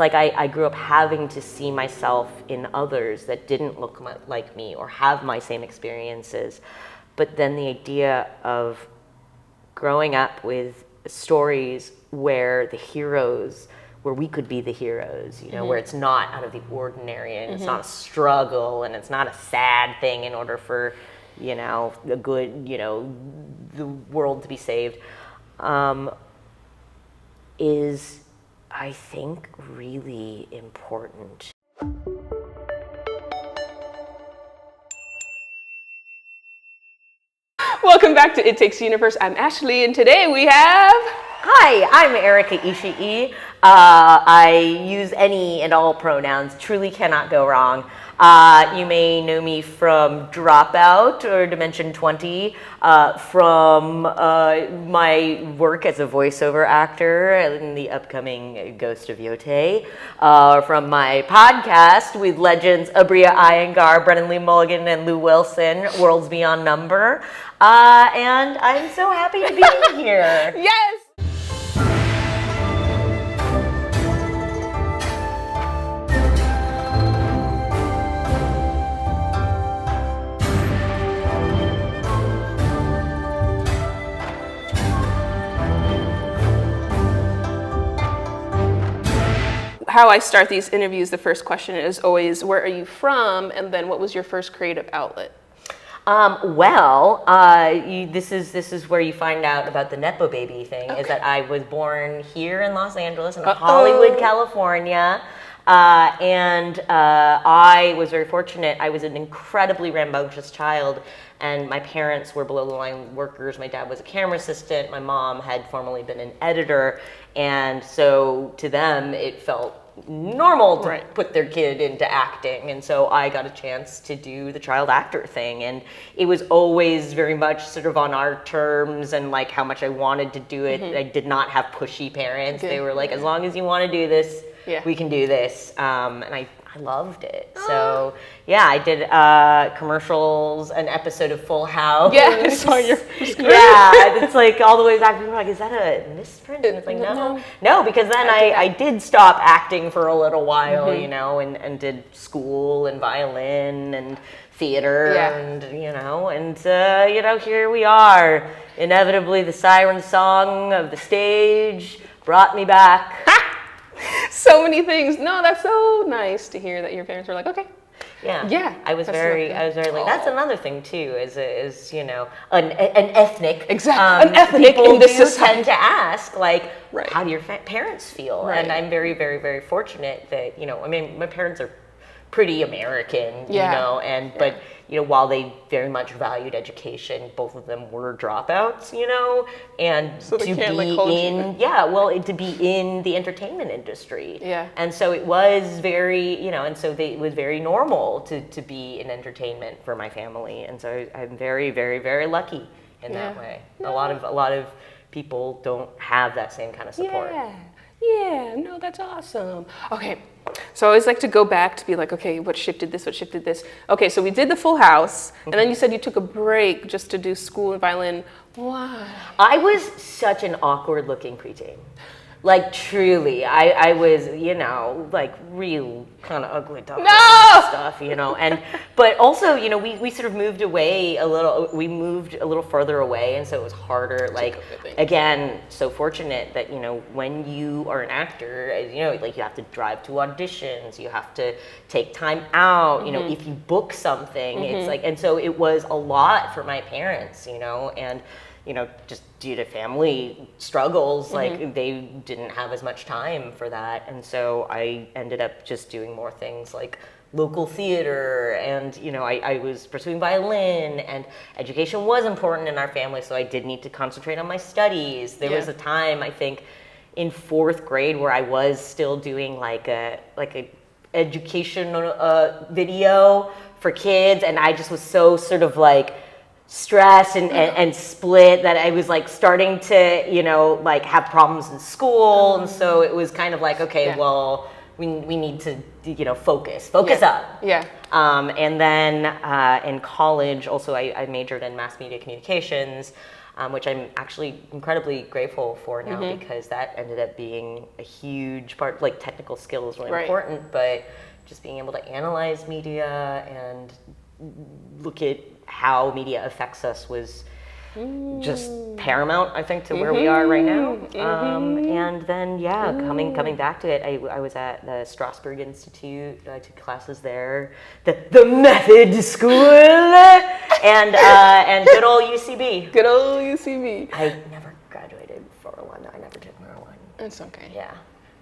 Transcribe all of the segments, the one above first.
Like I grew up having to see myself in others that didn't look like me or have my same experiences. But then the idea of growing up with stories where we could be the heroes, you know, where it's not out of the ordinary and it's not a struggle and it's not a sad thing in order for, you know, the good, you know, the world to be saved, is, I think, really important. Welcome back to It Takes Universe. I'm Ashley, and today we have... Hi, I'm Erika Ishii. I use any and all pronouns. Truly cannot go wrong. You may know me from Dropout or Dimension 20, from my work as a voiceover actor in the upcoming Ghost of Yotei, from my podcast with legends Abria Iyengar, Brennan Lee Mulligan, and Lou Wilson, Worlds Beyond Number. And I'm so happy to be here. Yes! How I start these interviews, the first question is always, where are you from? And then what was your first creative outlet? This is where you find out about the Nepo baby thing, is that I was born here in Los Angeles, in Hollywood, California. I was very fortunate. I was an incredibly rambunctious child, and my parents were below the line workers. My dad was a camera assistant. My mom had formerly been an editor. And so to them, it felt normal to put their kid into acting. And so I got a chance to do the child actor thing. And it was always very much sort of on our terms and like how much I wanted to do it. I did not have pushy parents. They were like, as long as you want to do this, we can do this. And I loved it. So yeah, I did commercials, an episode of Full House. Yeah, I saw your screen. Yeah, it's like all the way back. People are like, is that a misprint? And it's like, no, because then I did stop acting for a little while, you know, and did school and violin and theater and, you know, and, you know, here we are. Inevitably, the siren song of the stage brought me back. So many things. No, that's so nice to hear that your parents were like, okay. Yeah. I was very like, that's another thing too, is you know, an ethnic. Exactly. An ethnic people in this do society. tend to ask, like, how do your parents feel? And I'm very, very, very fortunate that, you know, I mean, my parents are pretty American, you know, and, but, you know, while they very much valued education, both of them were dropouts, you know, and so to be to be in the entertainment industry. Yeah. And so it was very, you know, and so it was very normal to be in entertainment for my family. And so I'm very, very, very lucky in that way. No. A lot of people don't have that same kind of support. Yeah, no, that's awesome. Okay, so I always like to go back to be like, okay, what shifted this? Okay, so we did the Full House, and then you said you took a break just to do school and violin. Why? I was such an awkward looking preteen. Like, truly, I was, you know, like, real kind of ugly stuff, you know, and, but also, you know, we sort of moved away we moved a little further away, and so it was harder, like, again, so fortunate that, you know, when you are an actor, you know, like, you have to drive to auditions, you have to take time out, you know, if you book something, it's like, and so it was a lot for my parents, you know, and, you know, just due to family struggles, like they didn't have as much time for that. And so I ended up just doing more things like local theater, and, you know, I was pursuing violin, and education was important in our family, so I did need to concentrate on my studies. There was a time, I think, in 4th grade where I was still doing like a education video for kids, and I just was so sort of like stressed and split that I was like starting to, you know, like have problems in school. And so it was kind of like, okay, well, we need to, you know, focus up. Yeah. And then in college, also I majored in mass media communications. which I'm actually incredibly grateful for now because that ended up being a huge part. Like technical skills were important, but just being able to analyze media and look at how media affects us was just paramount, I think, to where we are right now. And then, coming back to it, I was at the Strasberg Institute. I took classes there, the method school, and good old UCB. Good old UCB. I never graduated 401. I never took 401. It's okay. Yeah.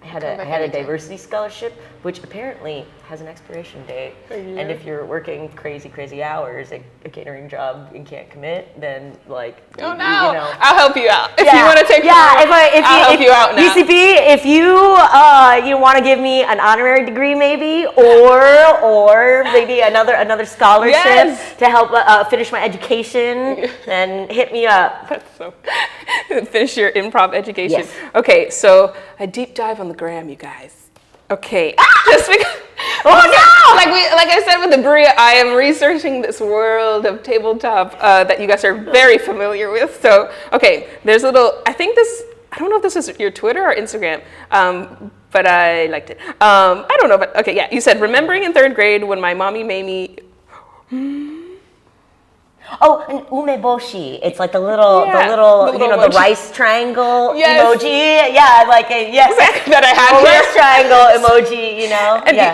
I had a diversity scholarship, which apparently has an expiration date. And if you're working crazy hours at a catering job and can't commit, then I'll help you out. If you want to take I'll help you out now. UCB, if you want to give me an honorary degree maybe, or maybe another scholarship to help finish my education, then hit me up. That's so finish your improv education. Yes. Okay, so a deep dive on the gram, you guys. Okay. Just because, like I said with the Bria, I am researching this world of tabletop that you guys are very familiar with. So, okay, there's a little, I don't know if this is your Twitter or Instagram, but I liked it. I don't know, but okay, yeah, you said, remembering in 3rd grade when my mommy made me... Oh, an umeboshi. It's like the little the rice triangle emoji. Yeah, that I had here. Rice triangle emoji,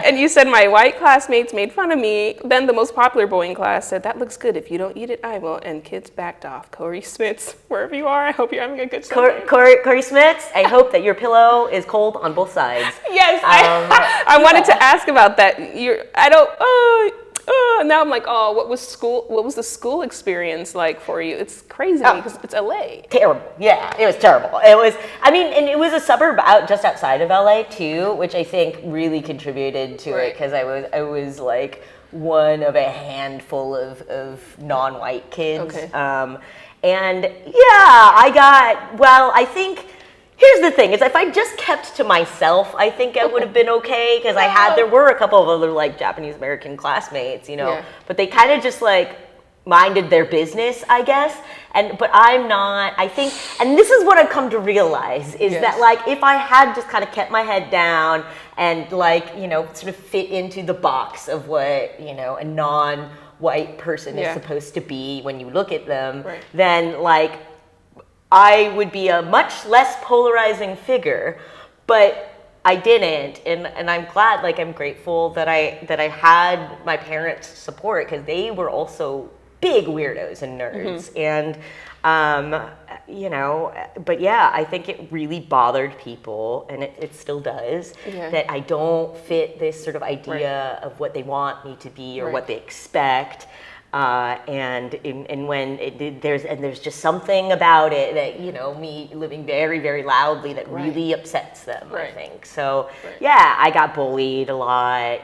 And you said my white classmates made fun of me. Then the most popular boy in class said, that looks good. If you don't eat it, I will. And kids backed off. Corey Smits, wherever you are, I hope you're having a good Sunday. Corey Smits, I hope that your pillow is cold on both sides. Yes, I wanted to ask about that. Now I'm like, what was the school experience like for you? It's crazy because it's LA. Terrible. Yeah, it was terrible. It was, and it was a suburb just outside of LA too, which I think really contributed to it because I was like one of a handful of non-white kids. Okay. I think, here's the thing, is if I just kept to myself, I think I would have been okay, because there were a couple of other Japanese American classmates, but they kind of just minded their business, I guess. But I'm not, I think, and this is what I've come to realize, is that if I had just kind of kept my head down and sort of fit into the box of what, a non-white person is supposed to be when you look at them, then I would be a much less polarizing figure, but I didn't, and I'm glad, I'm grateful that I had my parents' support, because they were also big weirdos and nerds, and but yeah, I think it really bothered people, and it still does, that I don't fit this sort of idea of what they want me to be or what they expect. There's just something about it that, me living very, very loudly that really upsets them, I think. So, I got bullied a lot,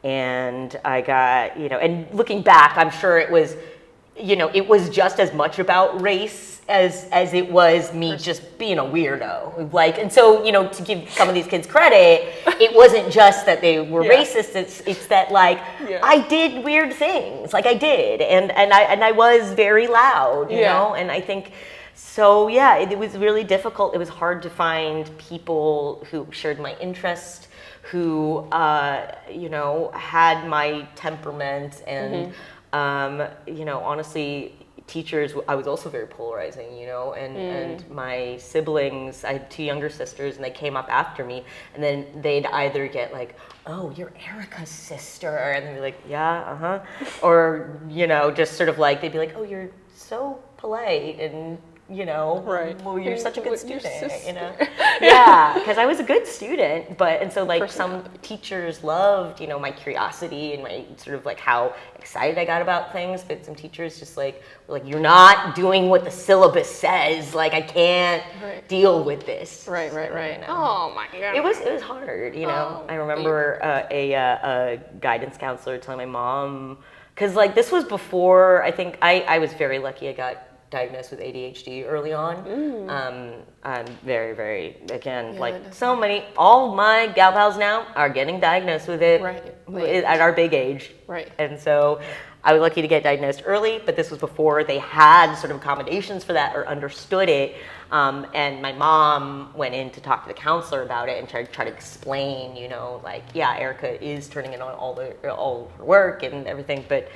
and I got, and looking back, I'm sure it was, it was just as much about race as it was me just being a weirdo. And so, to give some of these kids credit, it wasn't just that they were racist, it's that I did weird things, I did, and I was very loud, and I think, so it was really difficult. It was hard to find people who shared my interest, who, had my temperament, and, honestly, teachers, I was also very polarizing, and my siblings, I had 2 younger sisters, and they came up after me, and then they'd either get oh, you're Erika's sister, and they'd be like, yeah, or, just sort of they'd be like, oh, you're so polite, and well, you're such a good student, Yeah, because I was a good student, and so some teachers loved, my curiosity and my sort of how excited I got about things, but some teachers just were you're not doing what the syllabus says, I can't deal with this. Right. Oh my God. It was hard, I remember a guidance counselor telling my mom, because this was before, I think I was very lucky, I got diagnosed with ADHD early on. I'm very, very, again, so many, all my gal pals now are getting diagnosed with it at our big age. Right. And so I was lucky to get diagnosed early, but this was before they had sort of accommodations for that or understood it. And my mom went in to talk to the counselor about it and try to explain, Erika is turning in on all her work and everything, but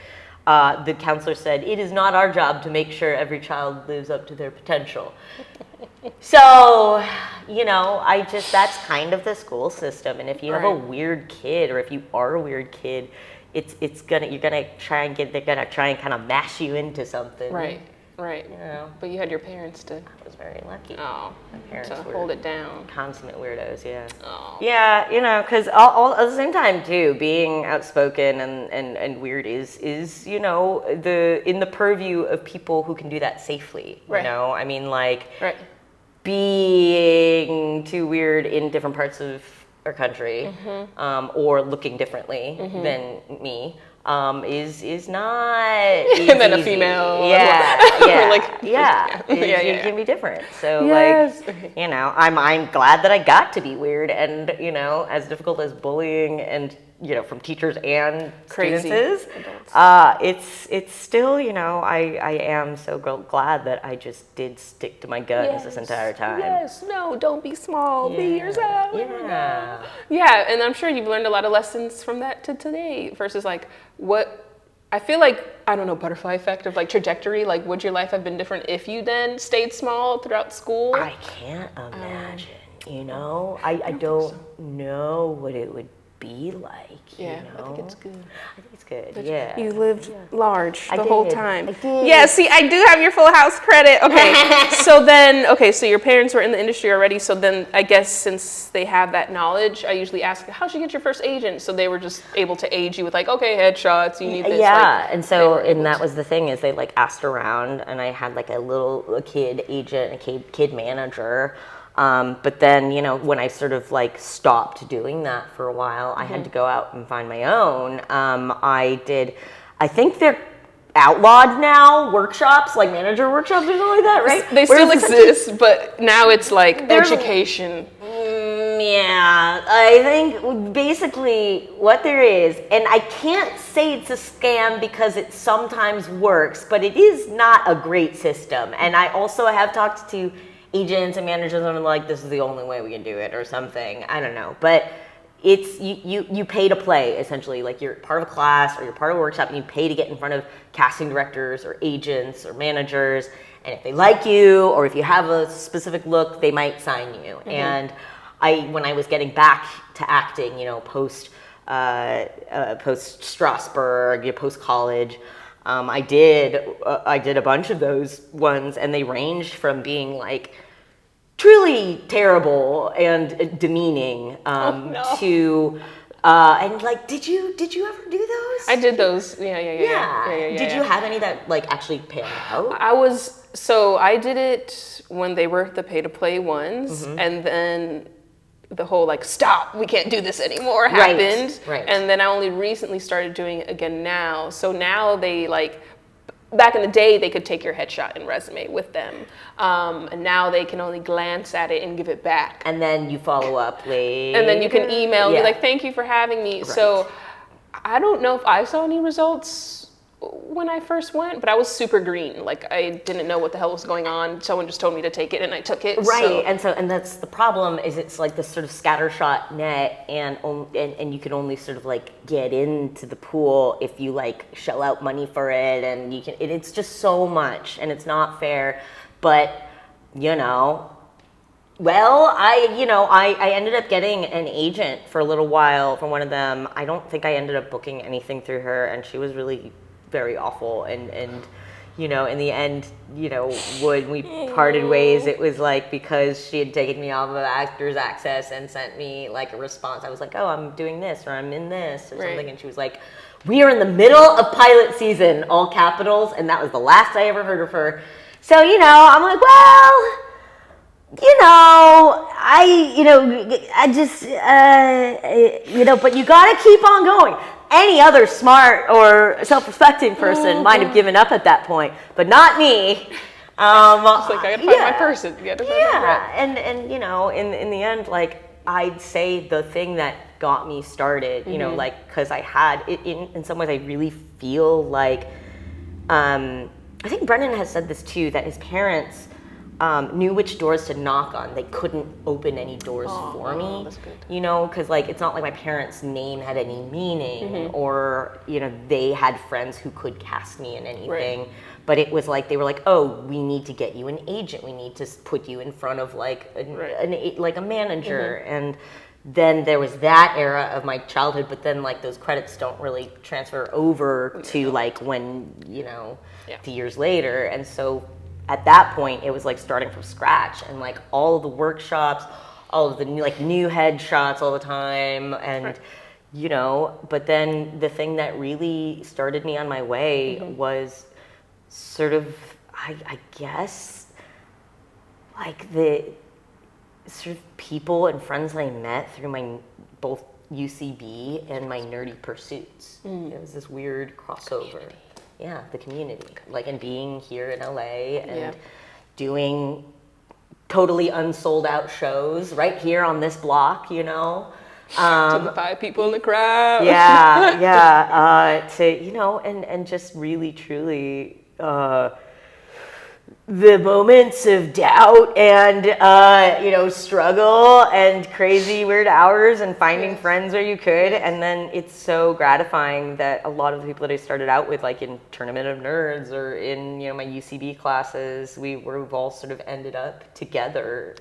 the counselor said, it is not our job to make sure every child lives up to their potential. So, that's kind of the school system. And if you have a weird kid, or if you are a weird kid, they're gonna try and kind of mash you into something. Right. But you had your parents to. I was very lucky. Oh, my parents to were hold it down. Consummate weirdos, yeah. Oh. Yeah, because all at the same time too, being outspoken and weird is in the purview of people who can do that safely. Right. I mean, being too weird in different parts of our country, or looking differently than me. Is not easy. And then a female. It can be different. So I'm glad that I got to be weird, and as difficult as bullying and from teachers and crazy students is, it's still I am so glad that I just did stick to my guns this entire time. Don't be small, be yourself. And I'm sure you've learned a lot of lessons from that to today versus what I feel I don't know, butterfly effect of trajectory, would your life have been different if you then stayed small throughout school? I can't imagine, I don't know what it would be like. I think it's good. I think it's good. You lived large the whole time. I did. Yeah, see, I do have your Full House credit. Okay. So your parents were in the industry already. So then I guess since they have that knowledge, I usually ask, how'd you get your first agent? So they were just able to aid you with okay, headshots, you need this. Yeah, and that was the thing is they asked around, and I had a kid agent, a kid manager. But then, when I sort of stopped doing that for a while, I had to go out and find my own. I think they're outlawed now, workshops, manager workshops or something like that, right? They still exist, but now it's education. I think basically what there is, and I can't say it's a scam because it sometimes works, but it is not a great system. And I also have talked to agents and managers and I'm this is the only way we can do it or something. I don't know. But it's you pay to play essentially. You're part of a class or you're part of a workshop and you pay to get in front of casting directors or agents or managers, and if they like you or if you have a specific look, they might sign you. And when I was getting back to acting, post Strasberg, post college, I did a bunch of those ones, and they ranged from being truly terrible and demeaning to did you ever do those? I did those. Yeah. Did you have any that actually panned out? I did it when they were the pay to play ones, and then the whole stop, we can't do this anymore happened. Right. And then I only recently started doing it again now. So now they back in the day, they could take your headshot and resume with them. And now they can only glance at it and give it back. And then you follow up later. And then you can email and be thank you for having me. Right. So I don't know if I saw any results when I first went, but I was super green. I didn't know what the hell was going on. Someone just told me to take it and I took it. Right, and that's the problem is it's this sort of scattershot net and you can only sort of get into the pool if you shell out money for it, and it's just so much and it's not fair. But I ended up getting an agent for a little while from one of them. I don't think I ended up booking anything through her, and she was really very awful, and in the end, when we parted ways, it was because she had taken me off of Actors Access and sent me a response. I was oh, I'm doing this, or I'm in this, or something, and she was we are in the middle of pilot season, all capitals, and that was the last I ever heard of her. So I'm but you gotta keep on going. Any other smart or self-respecting person might have given up at that point, but not me. Just like, I gotta find my person. You gotta find my friend. And you know, in the end, like, I'd say the thing that got me started, you know, like, because I had, in some ways, I really feel like, I think Brennan has said this too, that his parents knew which doors to knock on. They couldn't open any doors for me, that's good. you know, because like it's not like my parents' name had any meaning, or you know they had friends who could cast me in anything. Right. But it was like they were like, oh, we need to get you an agent. We need to put you in front of like like a manager. And then there was that era of my childhood. But then like those credits don't really transfer over to like when, you know, the years later. And so at that point, it was like starting from scratch, and like all of the workshops, all of the new headshots all the time, and you know. But then the thing that really started me on my way was sort of, I guess, like the sort of people and friends that I met through my both UCB and my nerdy pursuits. It was this weird crossover. Yeah, the community, like, and being here in LA and doing totally unsold out shows right here on this block, you know. To the 5 people in the crowd. To, you know, and just really, truly, the moments of doubt and, you know, struggle and crazy weird hours and finding friends where you could. And then it's so gratifying that a lot of the people that I started out with, like in Tournament of Nerds or in, you know, my UCB classes, we've all sort of ended up together.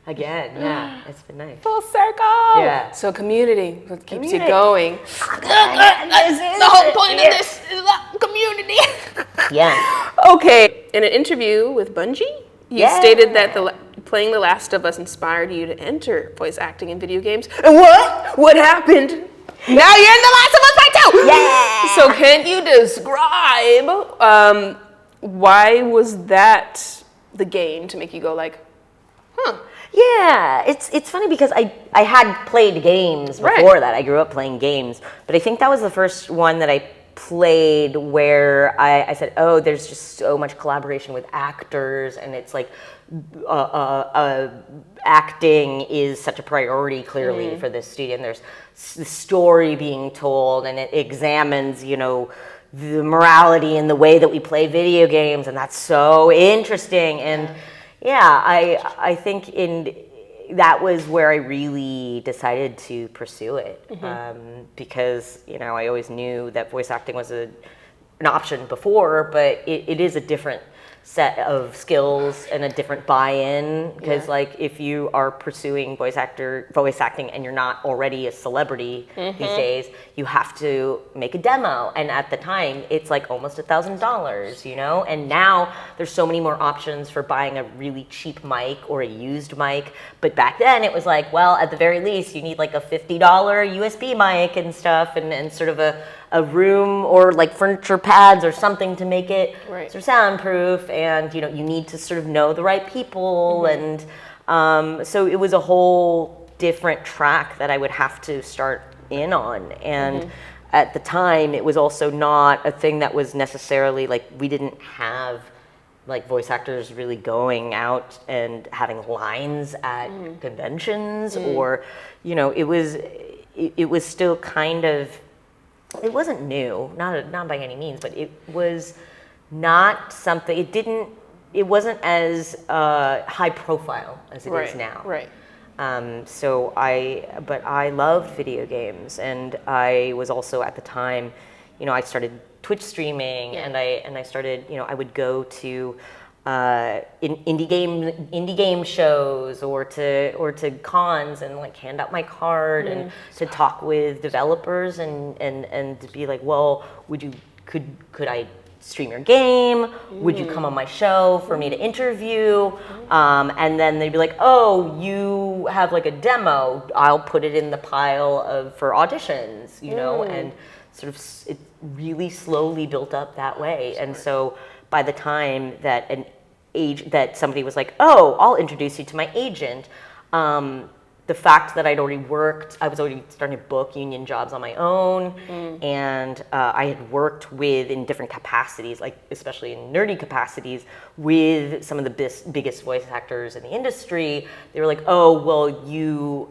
Again, yeah, it's been nice. Full circle. Yeah. So community, what keeps you going. The whole point of this is community. Yeah. Okay. In an interview with Bungie, you stated that playing The Last of Us inspired you to enter voice acting in video games. And what happened? Now you're in The Last of Us Part 2. Yeah. So can you describe why was that the game to make you go like, huh? Yeah, it's funny because I had played games before that. I grew up playing games, but I think that was the first one that I played where I said, oh, there's just so much collaboration with actors, and it's like acting is such a priority clearly for this studio, and there's the story being told, and it examines, you know, the morality and the way that we play video games, and that's so interesting. And yeah, I think that was where I really decided to pursue it, because, you know, I always knew that voice acting was an option before, but it is a different set of skills and a different buy-in, because like if you are pursuing voice acting and you're not already a celebrity these days, you have to make a demo, and at the time it's like almost $1,000, you know. And now there's so many more options for buying a really cheap mic or a used mic, but back then it was like, well, at the very least you need like a $50 USB mic and stuff, and sort of a room or like furniture pads or something to make it sort of soundproof, and you know you need to sort of know the right people, and so it was a whole different track that I would have to start in on. And at the time it was also not a thing that was necessarily like, we didn't have like voice actors really going out and having lines at conventions, or you know, it was still kind of, it wasn't new, not by any means, but it was not something, it wasn't as high profile as it is now. Right. So I loved video games, and I was also at the time, you know, I started Twitch streaming, and I started, you know, I would go to indie game shows or to cons and like hand out my card and to talk with developers and to be like, well, could I stream your game? Would you come on my show for me to interview? And then they'd be like, oh, you have like a demo, I'll put it in the pile for auditions, you know, and sort of it really slowly built up that way. And so by the time that that somebody was like, oh, I'll introduce you to my agent, the the fact that I was already starting to book union jobs on my own, and I had worked in different capacities, like especially in nerdy capacities, with some of the biggest voice actors in the industry. They were like, oh, well,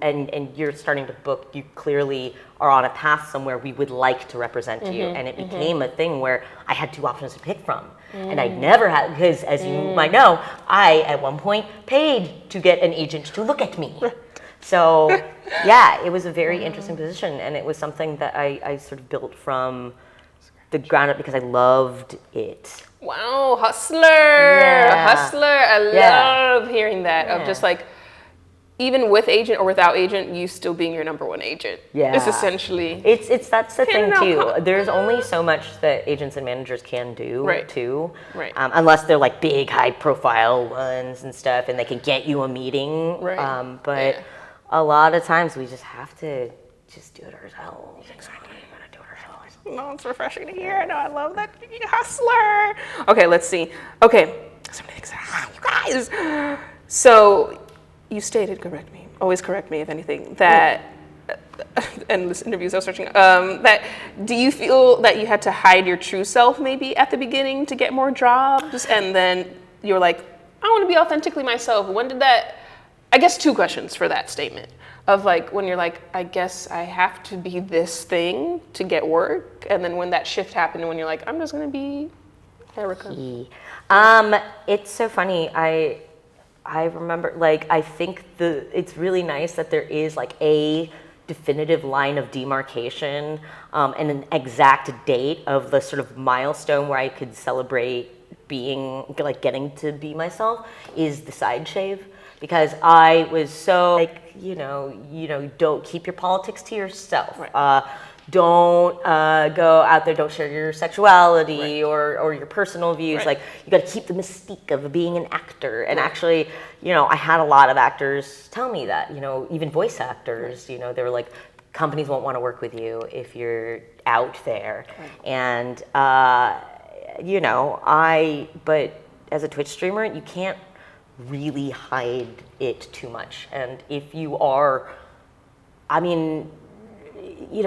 and you're starting to book, you clearly are on a path somewhere, we would like to represent you. And it became a thing where I had 2 options to pick from. And I'd never had, because as you might know, I at one point paid to get an agent to look at me. So yeah, it was a very interesting position, and it was something that I sort of built from the ground up because I loved it. Wow, hustler! I love hearing that, of just like, even with agent or without agent, you still being your number one agent. Yeah. It's essentially... That's the thing too. There's only so much that agents and managers can do too. Right. Unless they're like big high profile ones and stuff and they can get you a meeting. Right. But a lot of times we just have to just do it ourselves. Exactly. We gotta do it ourselves. No, it's refreshing to hear. No, I love that. Hustler. Okay, let's see. Okay. So many things. You guys. So... You stated, always correct me if anything, that, and this interview is so searching, that do you feel that you had to hide your true self maybe at the beginning to get more jobs? And then you were like, I want to be authentically myself. When did that, I guess 2 questions for that statement of like, when you're like, I guess I have to be this thing to get work. And then when that shift happened, when you're like, I'm just going to be Erika. It's so funny. I remember, like, I think it's really nice that there is like a definitive line of demarcation and an exact date of the sort of milestone where I could celebrate getting to be myself is the side shave. Because I was so like, don't keep your politics to yourself. Right. Don't go out there, don't share your sexuality or your personal views. Right. Like, you got to keep the mystique of being an actor. And actually, I had a lot of actors tell me that, even voice actors, they were like, companies won't want to work with you if you're out there. Right. And, but as a Twitch streamer, you can't really hide it too much. And if you are,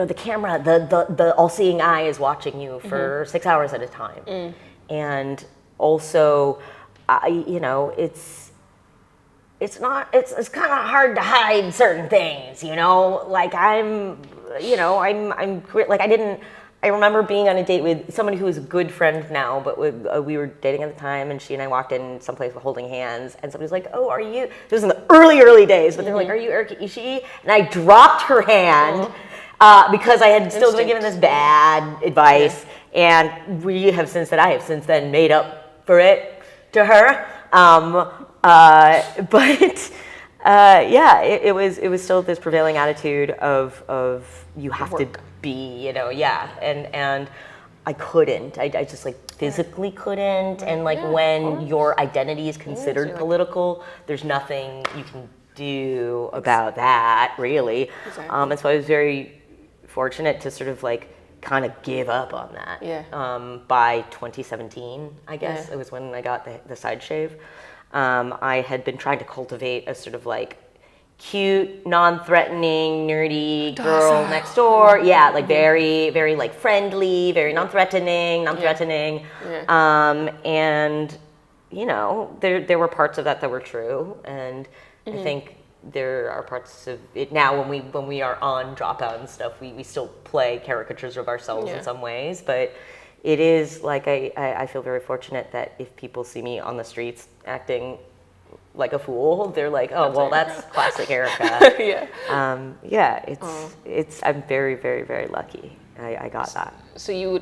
the camera, the all-seeing eye is watching you for 6 hours at a time. And also, it's kind of hard to hide certain things, like I remember being on a date with someone who is a good friend now, but we were dating at the time, and she and I walked in someplace holding hands, and somebody was like, oh, are you, this was in the early days, but they're like, are you Erika Ishii? And I dropped her hand because I had still been given this bad advice, and I have since then made up for it to her. It was still this prevailing attitude of you have to be, and I couldn't. I just like physically couldn't, and like when your identity is considered political, there's nothing you can do about that, really. Exactly. And so I was very fortunate to sort of like kind of give up on that. By 2017, I guess it was when I got the side shave. I had been trying to cultivate a sort of like cute, non-threatening, nerdy girl next door. Yeah, like very, very like friendly, very non-threatening. And there were parts of that were true, and I think there are parts of it now when we are on Dropout and stuff, we still play caricatures of ourselves in some ways, but it is like I feel very fortunate that if people see me on the streets acting like a fool, they're like, oh, well, that's classic Erika. It's I'm very, very, very lucky. I got that. So you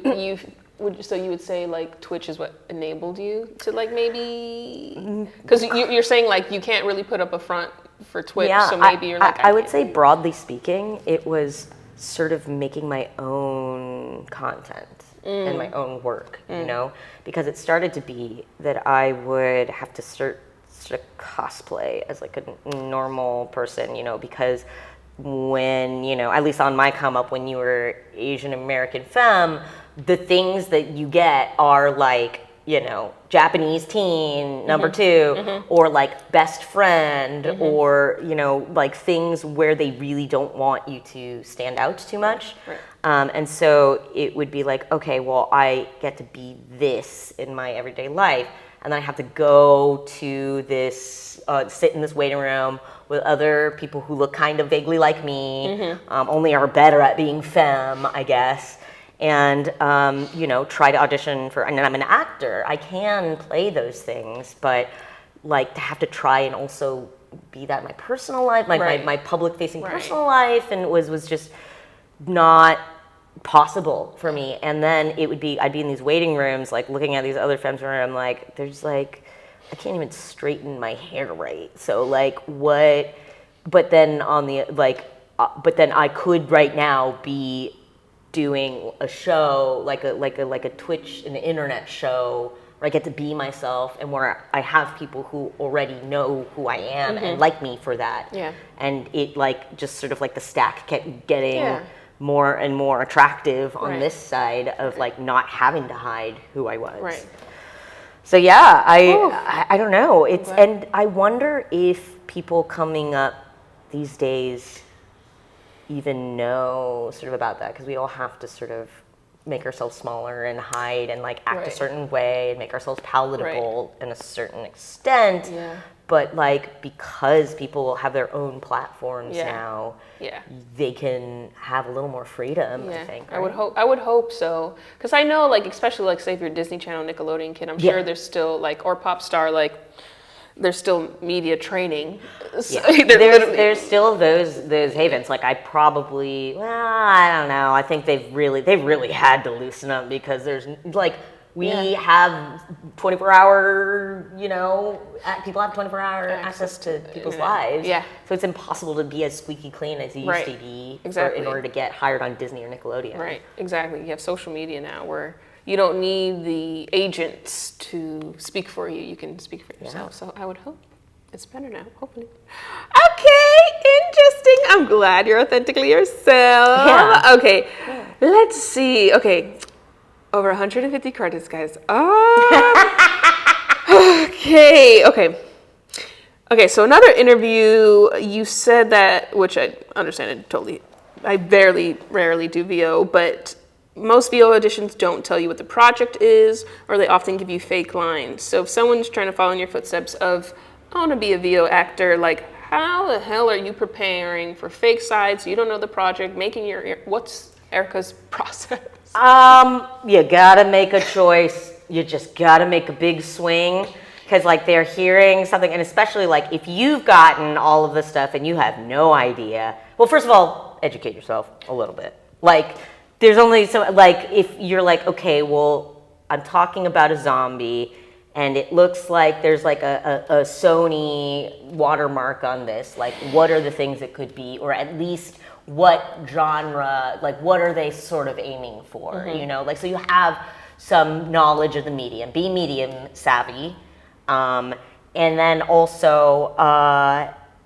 would say like Twitch is what enabled you to like maybe, because you're saying like you can't really put up a front for Twitch, so maybe you're like I would say broadly speaking, it was sort of making my own content and my own work, because it started to be that I would have to sort of cosplay as like a normal person, because when, at least on my come up, when you were Asian American femme, the things that you get are like, Japanese teen number two, or like best friend, or, like things where they really don't want you to stand out too much. Right. And so it would be like, okay, well, I get to be this in my everyday life. And then I have to go to this, sit in this waiting room with other people who look kind of vaguely like me, only are better at being femme, I guess. And, try to audition for, and I'm an actor. I can play those things, but like to have to try and also be that in my personal life, my public facing personal life, and was just not possible for me. And then I'd be in these waiting rooms, like looking at these other femmes where I'm like, there's like, I can't even straighten my hair right. So like what, but then but then I could right now be doing a show, like a Twitch, an internet show, where I get to be myself, and where I have people who already know who I am and like me for that. Yeah. And it like just sort of like the stack kept getting more and more attractive on this side of like not having to hide who I was. Right. So yeah, I don't know. And I wonder if people coming up these days even know sort of about that, because we all have to sort of make ourselves smaller and hide and like act a certain way and make ourselves palatable in a certain extent. Yeah. But like, because people have their own platforms now, they can have a little more freedom, I think. Right? I would hope so. Because I know, like, especially like say if you're a Disney Channel, Nickelodeon kid, I'm sure there's still like, or pop star, like there's still media training. So there's still those havens. Like I don't know. I think they've really had to loosen up, because there's like, we have 24-hour, people have 24-hour access to people's lives. Yeah. So it's impossible to be as squeaky clean as you used to be in order to get hired on Disney or Nickelodeon. Right, exactly. You have social media now where you don't need the agents to speak for you. You can speak for yourself. So I would hope it's better now, hopefully. Okay, interesting. I'm glad you're authentically yourself. Yeah. Okay, let's see. Okay, over 150 credits, guys. Okay, so another interview, you said that, which I understand it totally, I rarely do VO, but most VO auditions don't tell you what the project is, or they often give you fake lines. So if someone's trying to follow in your footsteps of, I want to be a VO actor, like, how the hell are you preparing for fake sides? You don't know the project, what's Erika's process? You gotta make a choice. You just gotta make a big swing, because like they're hearing something, and especially like if you've gotten all of this stuff and you have no idea. Well, first of all, educate yourself a little bit. Like there's only so, like if you're like, okay, well, I'm talking about a zombie and it looks like there's like a Sony watermark on this, like what are the things it could be, or at least what genre, like what are they sort of aiming for, like, so you have some knowledge of the medium, be medium savvy, and then also,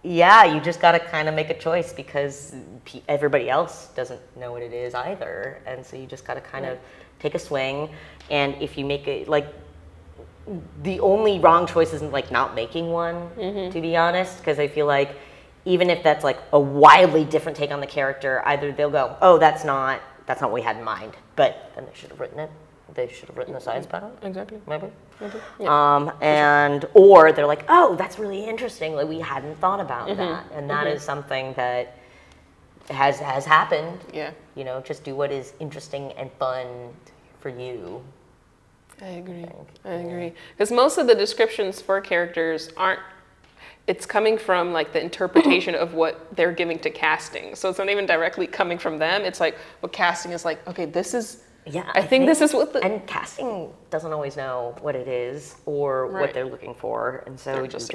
you just got to kind of make a choice, because everybody else doesn't know what it is either, and so you just got to kind of take a swing, and if you make it, like, the only wrong choice isn't like not making one, to be honest, because I feel like even if that's like a wildly different take on the character, either they'll go, oh, that's not what we had in mind, but then they should have written it. They should have written the sides better. Exactly. Maybe. Yeah. Or they're like, oh, that's really interesting. Like we hadn't thought about that, and that is something that has happened. Yeah. Just do what is interesting and fun for you. I agree. Because most of the descriptions for characters aren't. It's coming from like the interpretation of what they're giving to casting. So it's not even directly coming from them. It's like what casting is like, okay, this is, I think this is what and casting doesn't always know what it is or what they're looking for. And so you just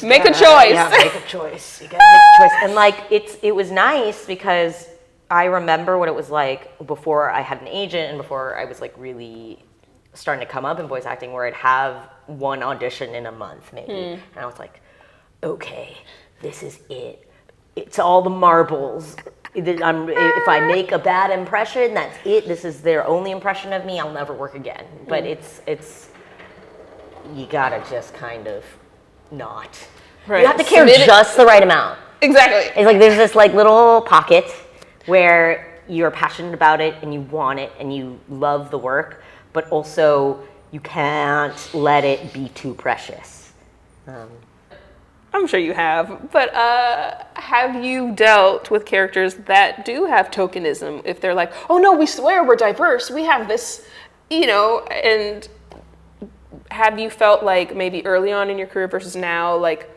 make a choice. Yeah, make a choice. You gotta make a choice. And like, it was nice because I remember what it was like before I had an agent and before I was like really starting to come up in voice acting, where I'd have one audition in a month maybe, and I was like, okay, this is it. It's all the marbles if I make a bad impression, that's it. This is their only impression of me. I'll never work again. But it's you gotta just kind of not. Right. You have to care just the right amount. Exactly. It's like there's this like little pocket where you're passionate about it and you want it and you love the work, but also you can't let it be too precious. I'm sure you have, but have you dealt with characters that do have tokenism? If they're like, oh no, we swear we're diverse, we have this, and have you felt like maybe early on in your career versus now, like,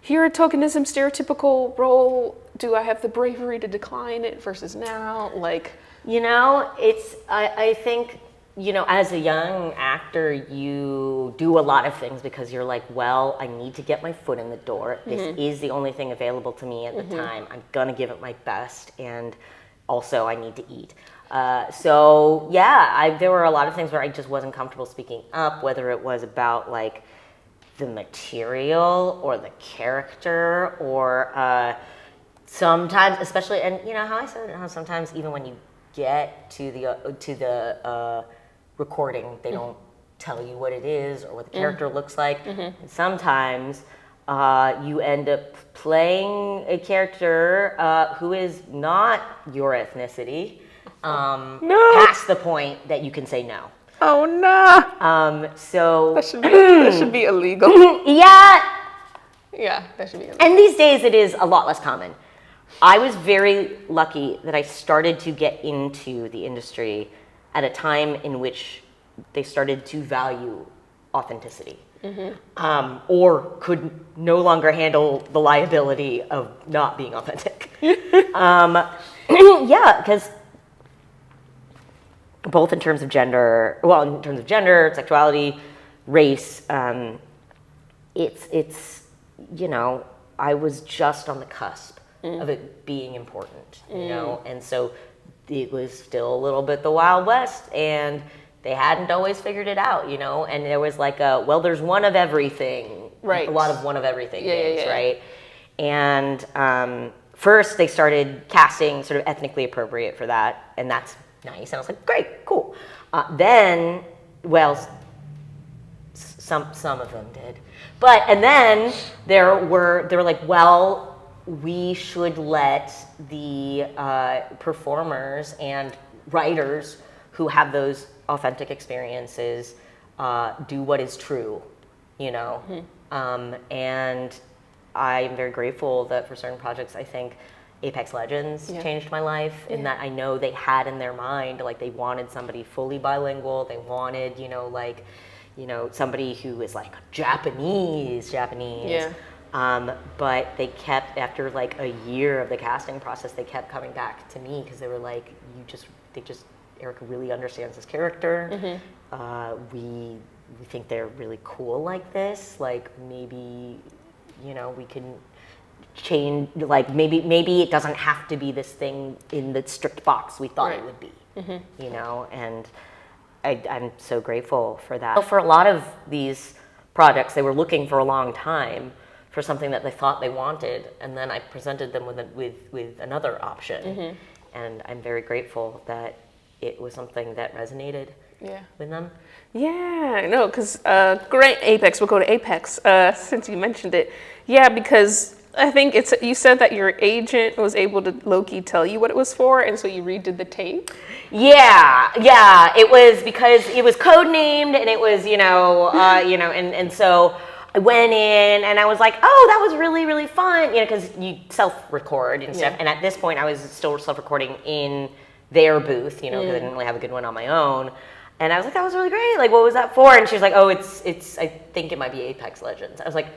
here at tokenism stereotypical role, do I have the bravery to decline it versus now? Like, I think, as a young actor, you do a lot of things because you're like, well, I need to get my foot in the door. This is the only thing available to me at the time. I'm gonna give it my best, and also I need to eat. There were a lot of things where I just wasn't comfortable speaking up, whether it was about like the material or the character or sometimes, especially, and how I said how sometimes even when you get to the recording, they don't tell you what it is or what the character looks like. And sometimes you end up playing a character who is not your ethnicity, past the point that you can say no. Oh no! So that should be illegal. Yeah, that should be illegal. And these days it is a lot less common. I was very lucky that I started to get into the industry at a time in which they started to value authenticity, or could no longer handle the liability of not being authentic. Because both in terms of gender, sexuality, race, I was just on the cusp of it being important, and so it was still a little bit the Wild West, and they hadn't always figured it out, and there was like there's one of everything, right? A lot of one of everything things, right? And first they started casting sort of ethnically appropriate for that, and that's nice, and I was like, great, cool. Some of them did, and then they were like, well, we should let the performers and writers who have those authentic experiences do what is true, and I'm very grateful that for certain projects, I think Apex Legends changed my life in that I know they had in their mind, like, they wanted somebody fully bilingual. They wanted, somebody who is like Japanese. Yeah. But they kept, after like a year of the casting process, they kept coming back to me because they were like, Erika really understands this character. We think they're really cool like this. Like, maybe, we can change, like, maybe it doesn't have to be this thing in the strict box we thought it would be, and I'm so grateful for that. For a lot of these projects, they were looking for a long time for something that they thought they wanted, and then I presented them with another option, and I'm very grateful that it was something that resonated with them. Yeah, no, because great, Apex. We'll go to Apex since you mentioned it. Yeah, because I think you said that your agent was able to low-key tell you what it was for, and so you redid the tape. Yeah, it was because it was code-named, and it was, and so I went in, and I was like, oh, that was really, really fun, because you self-record and stuff, and at this point, I was still self-recording in their booth, because I didn't really have a good one on my own, and I was like, that was really great, like, what was that for? And she was like, oh, it's I think it might be Apex Legends. I was like,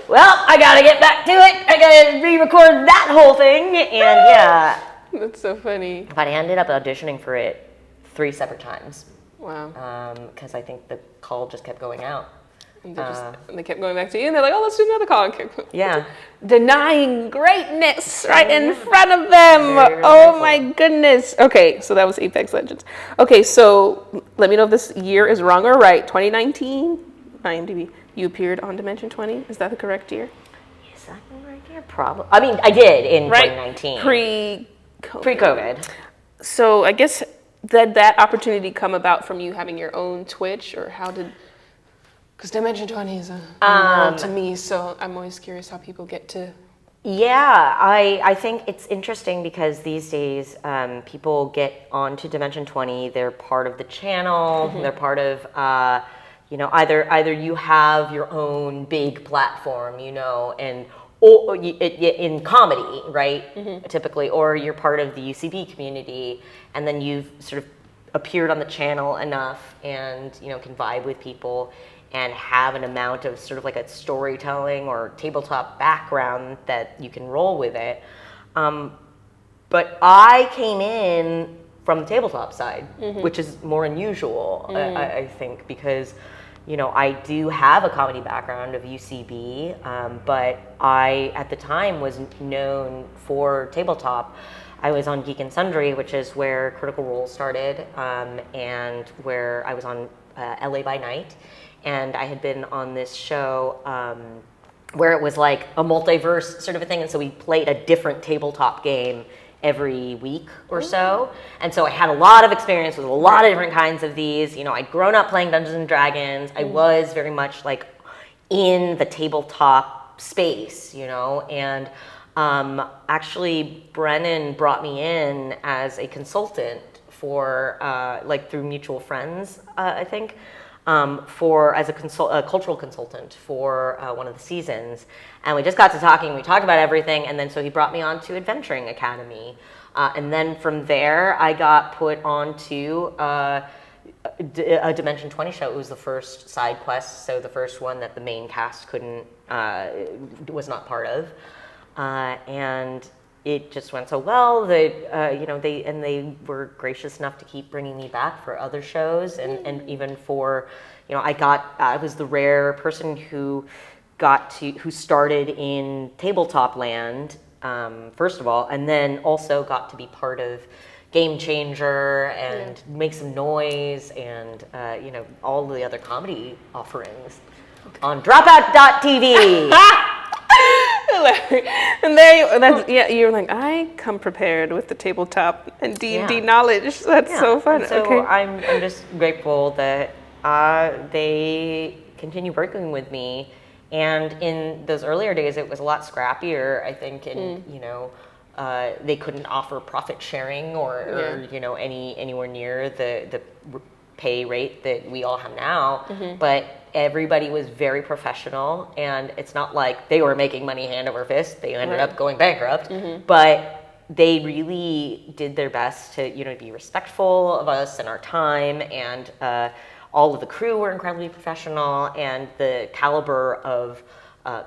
well, I gotta get back to it. I gotta re-record that whole thing, and yeah. That's so funny. But I ended up auditioning for it 3 separate times. Wow. Because I think the call just kept going out. And they kept going back to you, and they're like, oh, let's do another call. Yeah. Denying greatness right in front of them. Oh my goodness. Okay, so that was Apex Legends. Okay, so let me know if this year is wrong or right. 2019, IMDb. You appeared on Dimension 20. Is that the correct year? Is that the right year? Probably. I mean, I did in 2019. Pre-COVID. So I guess that opportunity come about from you having your own Twitch, or how did? Because Dimension 20 is a world to me, so I'm always curious how people get to. Yeah, I think it's interesting because these days people get onto Dimension 20. They're part of the channel. They're part of either you have your own big platform, and or in comedy, right? Typically, or you're part of the UCB community, and then you've sort of appeared on the channel enough, and can vibe with people and have an amount of sort of like a storytelling or tabletop background that you can roll with it. But I came in from the tabletop side, which is more unusual, I think, because I do have a comedy background of UCB, but I, at the time, was known for tabletop. I was on Geek and Sundry, which is where Critical Role started, and where I was on LA by Night. And I had been on this show where it was like a multiverse sort of a thing, and so we played a different tabletop game every week or so. And so I had a lot of experience with a lot of different kinds of these. I'd grown up playing Dungeons and Dragons. I was very much like in the tabletop space, and actually Brennan brought me in as a consultant for through mutual friends, I think. As a cultural consultant for one of the seasons. And we just got to talking, we talked about everything, and then so he brought me on to Adventuring Academy. And then from there, I got put onto a Dimension 20 show. It was the first side quest, so the first one that the main cast was not part of. And it just went so well that they were gracious enough to keep bringing me back for other shows, and even for I was the rare person who started in tabletop land first of all, and then also got to be part of Game Changer and Make Some Noise and all the other comedy offerings on Dropout.tv. And there you're like, I come prepared with the tabletop and D&D knowledge. That's so fun. And so I'm just grateful that they continue working with me. And in those earlier days, it was a lot scrappier, I think, and they couldn't offer profit sharing or anywhere near the pay rate that we all have now. But everybody was very professional, and it's not like they were making money hand over fist. They ended up going bankrupt, but they really did their best to be respectful of us and our time, and all of the crew were incredibly professional, and the caliber of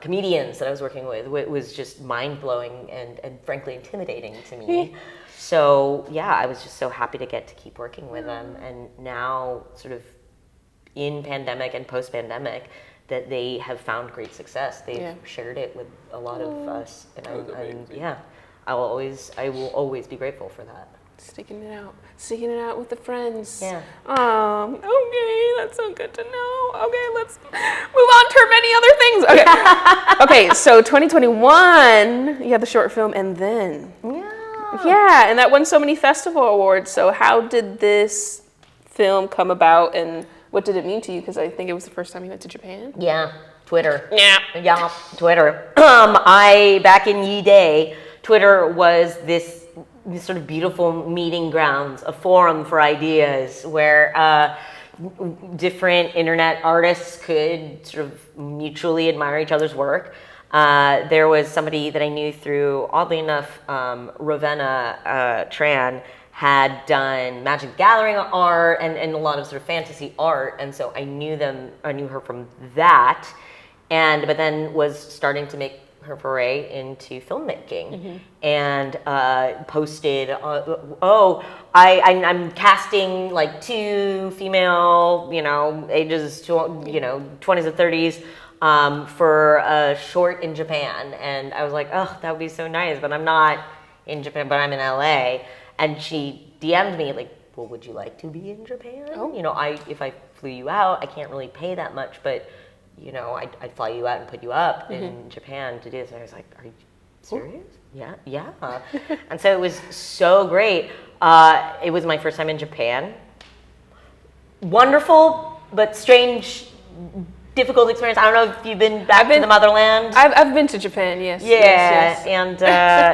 comedians that I was working with was just mind-blowing and frankly intimidating to me. So I was just so happy to get to keep working with them, and now sort of in pandemic and post-pandemic that they have found great success. They've shared it with a lot of us, and I will always be grateful for that. Sticking it out with the friends. Yeah. Okay, that's so good to know. Okay, let's move on to many other things. Okay. Okay, so 2021, you had the short film, and then and that won so many festival awards. So how did this film come about, and what did it mean to you? Because I think it was the first time you went to Japan. Yeah, Twitter. Yeah, Twitter. Back in Ye Day, Twitter was this sort of beautiful meeting grounds, a forum for ideas where different internet artists could sort of mutually admire each other's work. There was somebody that I knew through, oddly enough, Ravenna Tran had done Magic the Gathering art and a lot of sort of fantasy art, and so I knew her from that, but then was starting to make her foray into filmmaking, and posted, I'm casting like 2 female, ages 20s and 30s, for a short in Japan, and I was like, oh, that would be so nice, but I'm not in Japan, but I'm in LA, and she DM'd me like, well, would you like to be in Japan? If I flew you out, I can't really pay that much, but I'd fly you out and put you up in Japan to do this. And I was like, are you Serious? Yeah, yeah. And so it was so great. It was my first time in Japan. Wonderful, but strange, difficult experience. I don't know if you've been back to the motherland. I've been to Japan, yes. Yeah, yes. And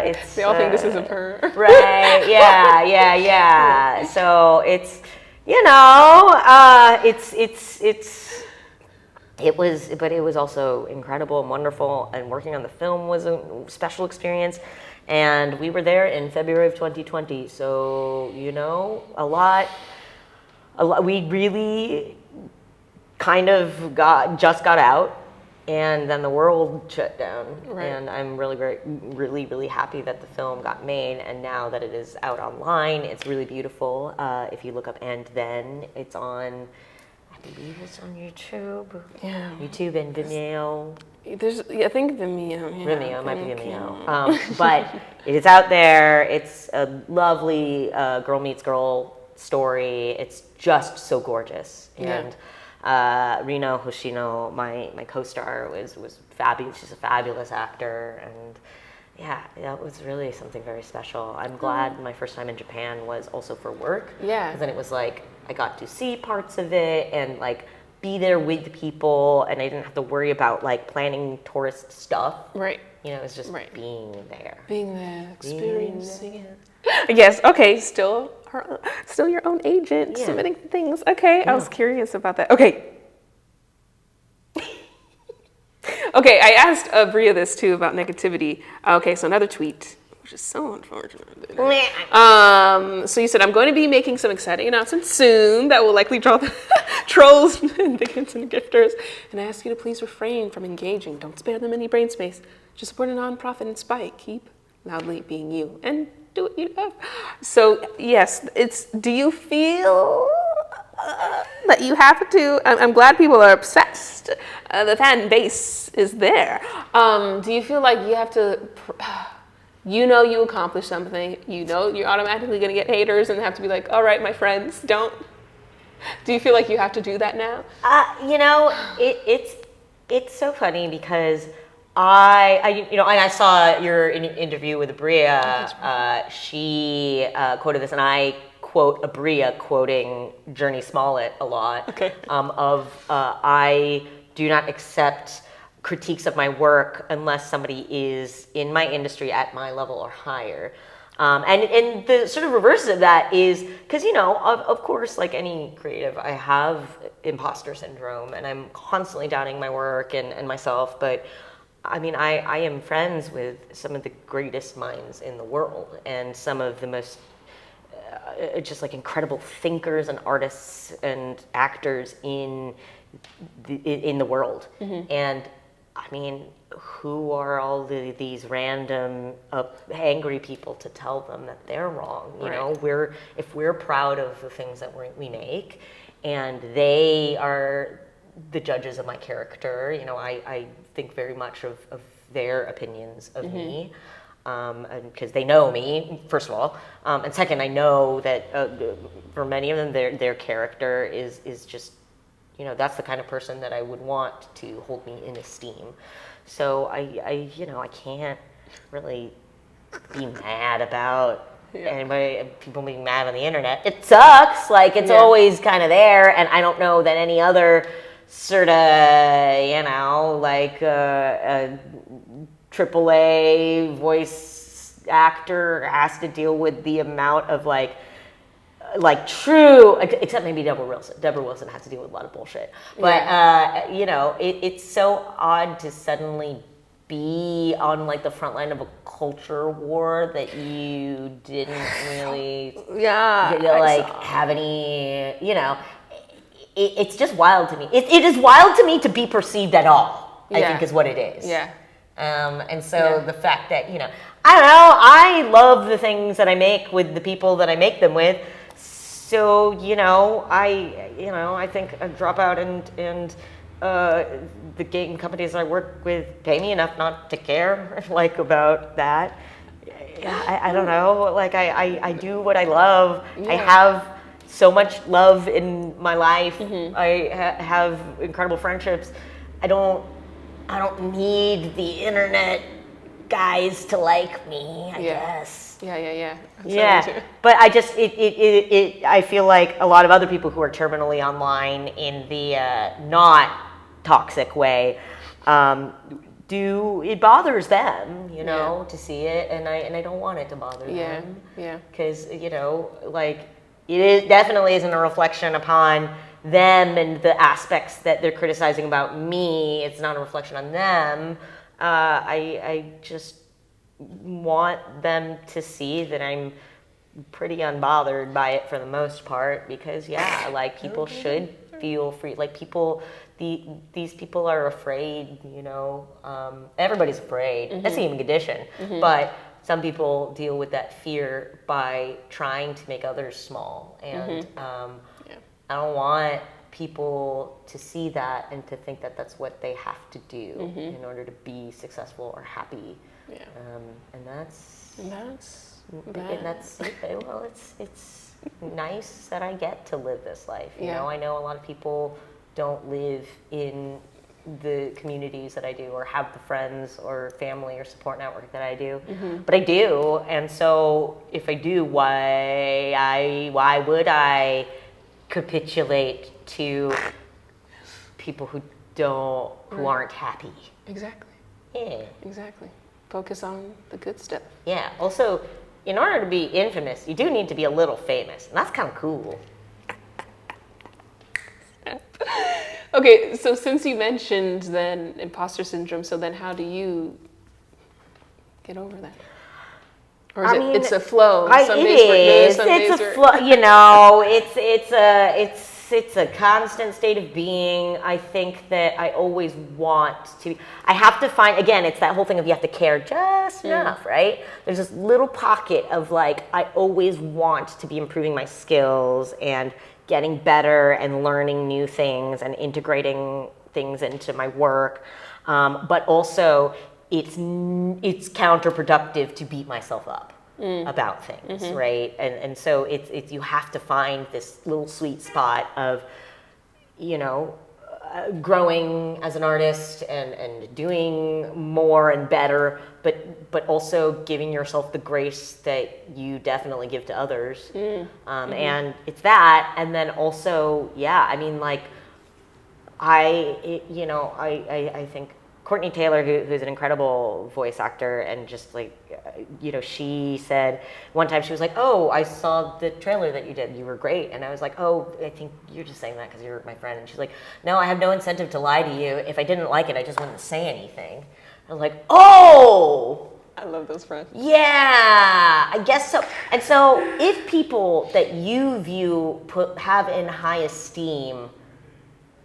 it's... They all think this isn't her. Right, yeah. So it's, it was also incredible and wonderful, and working on the film was a special experience. And we were there in February of 2020, so, a lot, we really kind of just got out, and then the world shut down. Right. And I'm really happy that the film got made, and now that it is out online, it's really beautiful. If you look up And Then, it's on, I believe it's on YouTube. Yeah. YouTube and Vimeo. I think Vimeo. Yeah. Vimeo, it might be Vimeo. But it is out there. It's a lovely girl meets girl story. It's just so gorgeous. And Rino Hoshino, my co-star, was fabulous. She's a fabulous actor, and that was really something very special. I'm glad my first time in Japan was also for work. Yeah. Because then it was like I got to see parts of it and like be there with people, and I didn't have to worry about like planning tourist stuff. Right. It was just being there. Being there, experiencing it. Yes. Okay. Still your own agent, submitting things. Okay. Yeah. I was curious about that. Okay. Okay. I asked Bria this too about negativity. Okay. So another tweet, which is so unfortunate. So you said, I'm going to be making some exciting announcements soon that will likely draw the trolls and bigots and gifters. And I ask you to please refrain from engaging. Don't spare them any brain space. Just support a nonprofit and spike. Keep loudly being you and do what you love. So yes, do you feel that you have to, I'm glad people are obsessed. The fan base is there. Do you feel like you have to, you accomplished something, you're automatically going to get haters and have to be like, all right, my friends, don't. Do you feel like you have to do that now? It's so funny because I saw your interview with Abria. She quoted this, and I quote Abria quoting Journey Smollett a lot. Okay. I do not accept critiques of my work unless somebody is in my industry at my level or higher. And the sort of reverse of that is, because, of course, like any creative, I have imposter syndrome, and I'm constantly doubting my work and myself, but I mean, I am friends with some of the greatest minds in the world, and some of the most just like incredible thinkers and artists and actors in the world. Mm-hmm. And I mean, who are all these random angry people to tell them that they're wrong? You know, if we're proud of the things that we make, and they are the judges of my character, I think very much of their opinions of mm-hmm. me, because they know me, first of all, and second, I know that for many of them, their character is just, that's the kind of person that I would want to hold me in esteem. So I can't really be mad about people being mad on the internet. It sucks. Like, it's always kind of there, and I don't know that any other sort of, like a AAA voice actor has to deal with the amount of like true, except maybe Deborah Wilson. Deborah Wilson has to deal with a lot of bullshit. But, it's so odd to suddenly be on like the front line of a culture war that you didn't really have any, it's just wild to me. It is wild to me to be perceived at all, I think is what it is. Yeah. And so the fact that, I don't know, I love the things that I make with the people that I make them with. So, I think a Dropout and the game companies I work with pay me enough not to care, about that. I don't know, I do what I love. Yeah. I have so much love in my life. Mm-hmm. I have incredible friendships. I don't need the internet guys to like me, I guess. Yeah. Yeah, but I just I feel like a lot of other people who are terminally online in the not toxic way, it bothers them, you know, to see it, and I don't want it to bother them. Yeah. Because like it definitely isn't a reflection upon them and the aspects that they're criticizing about me. It's not a reflection on them. I just want them to see that I'm pretty unbothered by it for the most part, because like people should feel free. Like these people are afraid, everybody's afraid. That's the human condition. But some people deal with that fear by trying to make others small, and I don't want people to see that and to think that that's what they have to do in order to be successful or happy. And that's well, it's nice that I get to live this life. You know, I know a lot of people don't live in the communities that I do, or have the friends or family or support network that I do, but I do. And so if I do, why would I capitulate to people who aren't happy? Exactly. Yeah. Exactly. Focus on the good stuff. Yeah. Also, in order to be infamous, you do need to be a little famous, and that's kind of cool. Okay, so since you mentioned then imposter syndrome, so then how do you get over that? Or it's a flow. It is. It's a flow. It's a constant state of being. I think that I always want to. I have to find, again, it's that whole thing of you have to care just enough, right? There's this little pocket of like, I always want to be improving my skills and getting better and learning new things and integrating things into my work. But also, it's counterproductive to beat myself up about things, right? And so it's you have to find this little sweet spot of, growing as an artist and doing more and better, but also giving yourself the grace that you definitely give to others. And it's that, and then also, I think Courtney Taylor, who's an incredible voice actor, and just like, she said one time, she was like, "Oh, I saw the trailer that you did. You were great." And I was like, "Oh, I think you're just saying that because you're my friend." And she's like, "No, I have no incentive to lie to you. If I didn't like it, I just wouldn't say anything." I was like, "Oh!" I love those friends. Yeah, I guess so. And so if people that you have in high esteem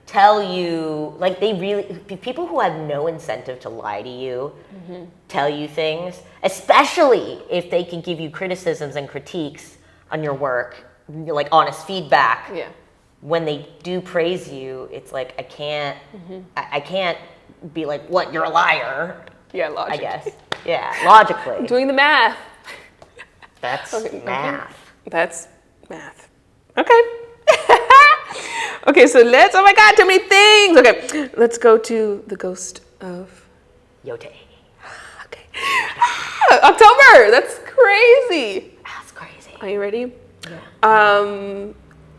tell you, like, people who have no incentive to lie to you tell you things, especially if they can give you criticisms and critiques on your work, like honest feedback. Yeah. When they do praise you, it's like, I can't be like, "What, you're a liar?" Yeah, logically. I guess. Yeah, logically. Doing the math. That's math. That's math. Okay. Okay, so oh my God, too many things. Okay, let's go to the Ghost of Yotei. Okay. October, that's crazy. That's crazy. Are you ready? Yeah.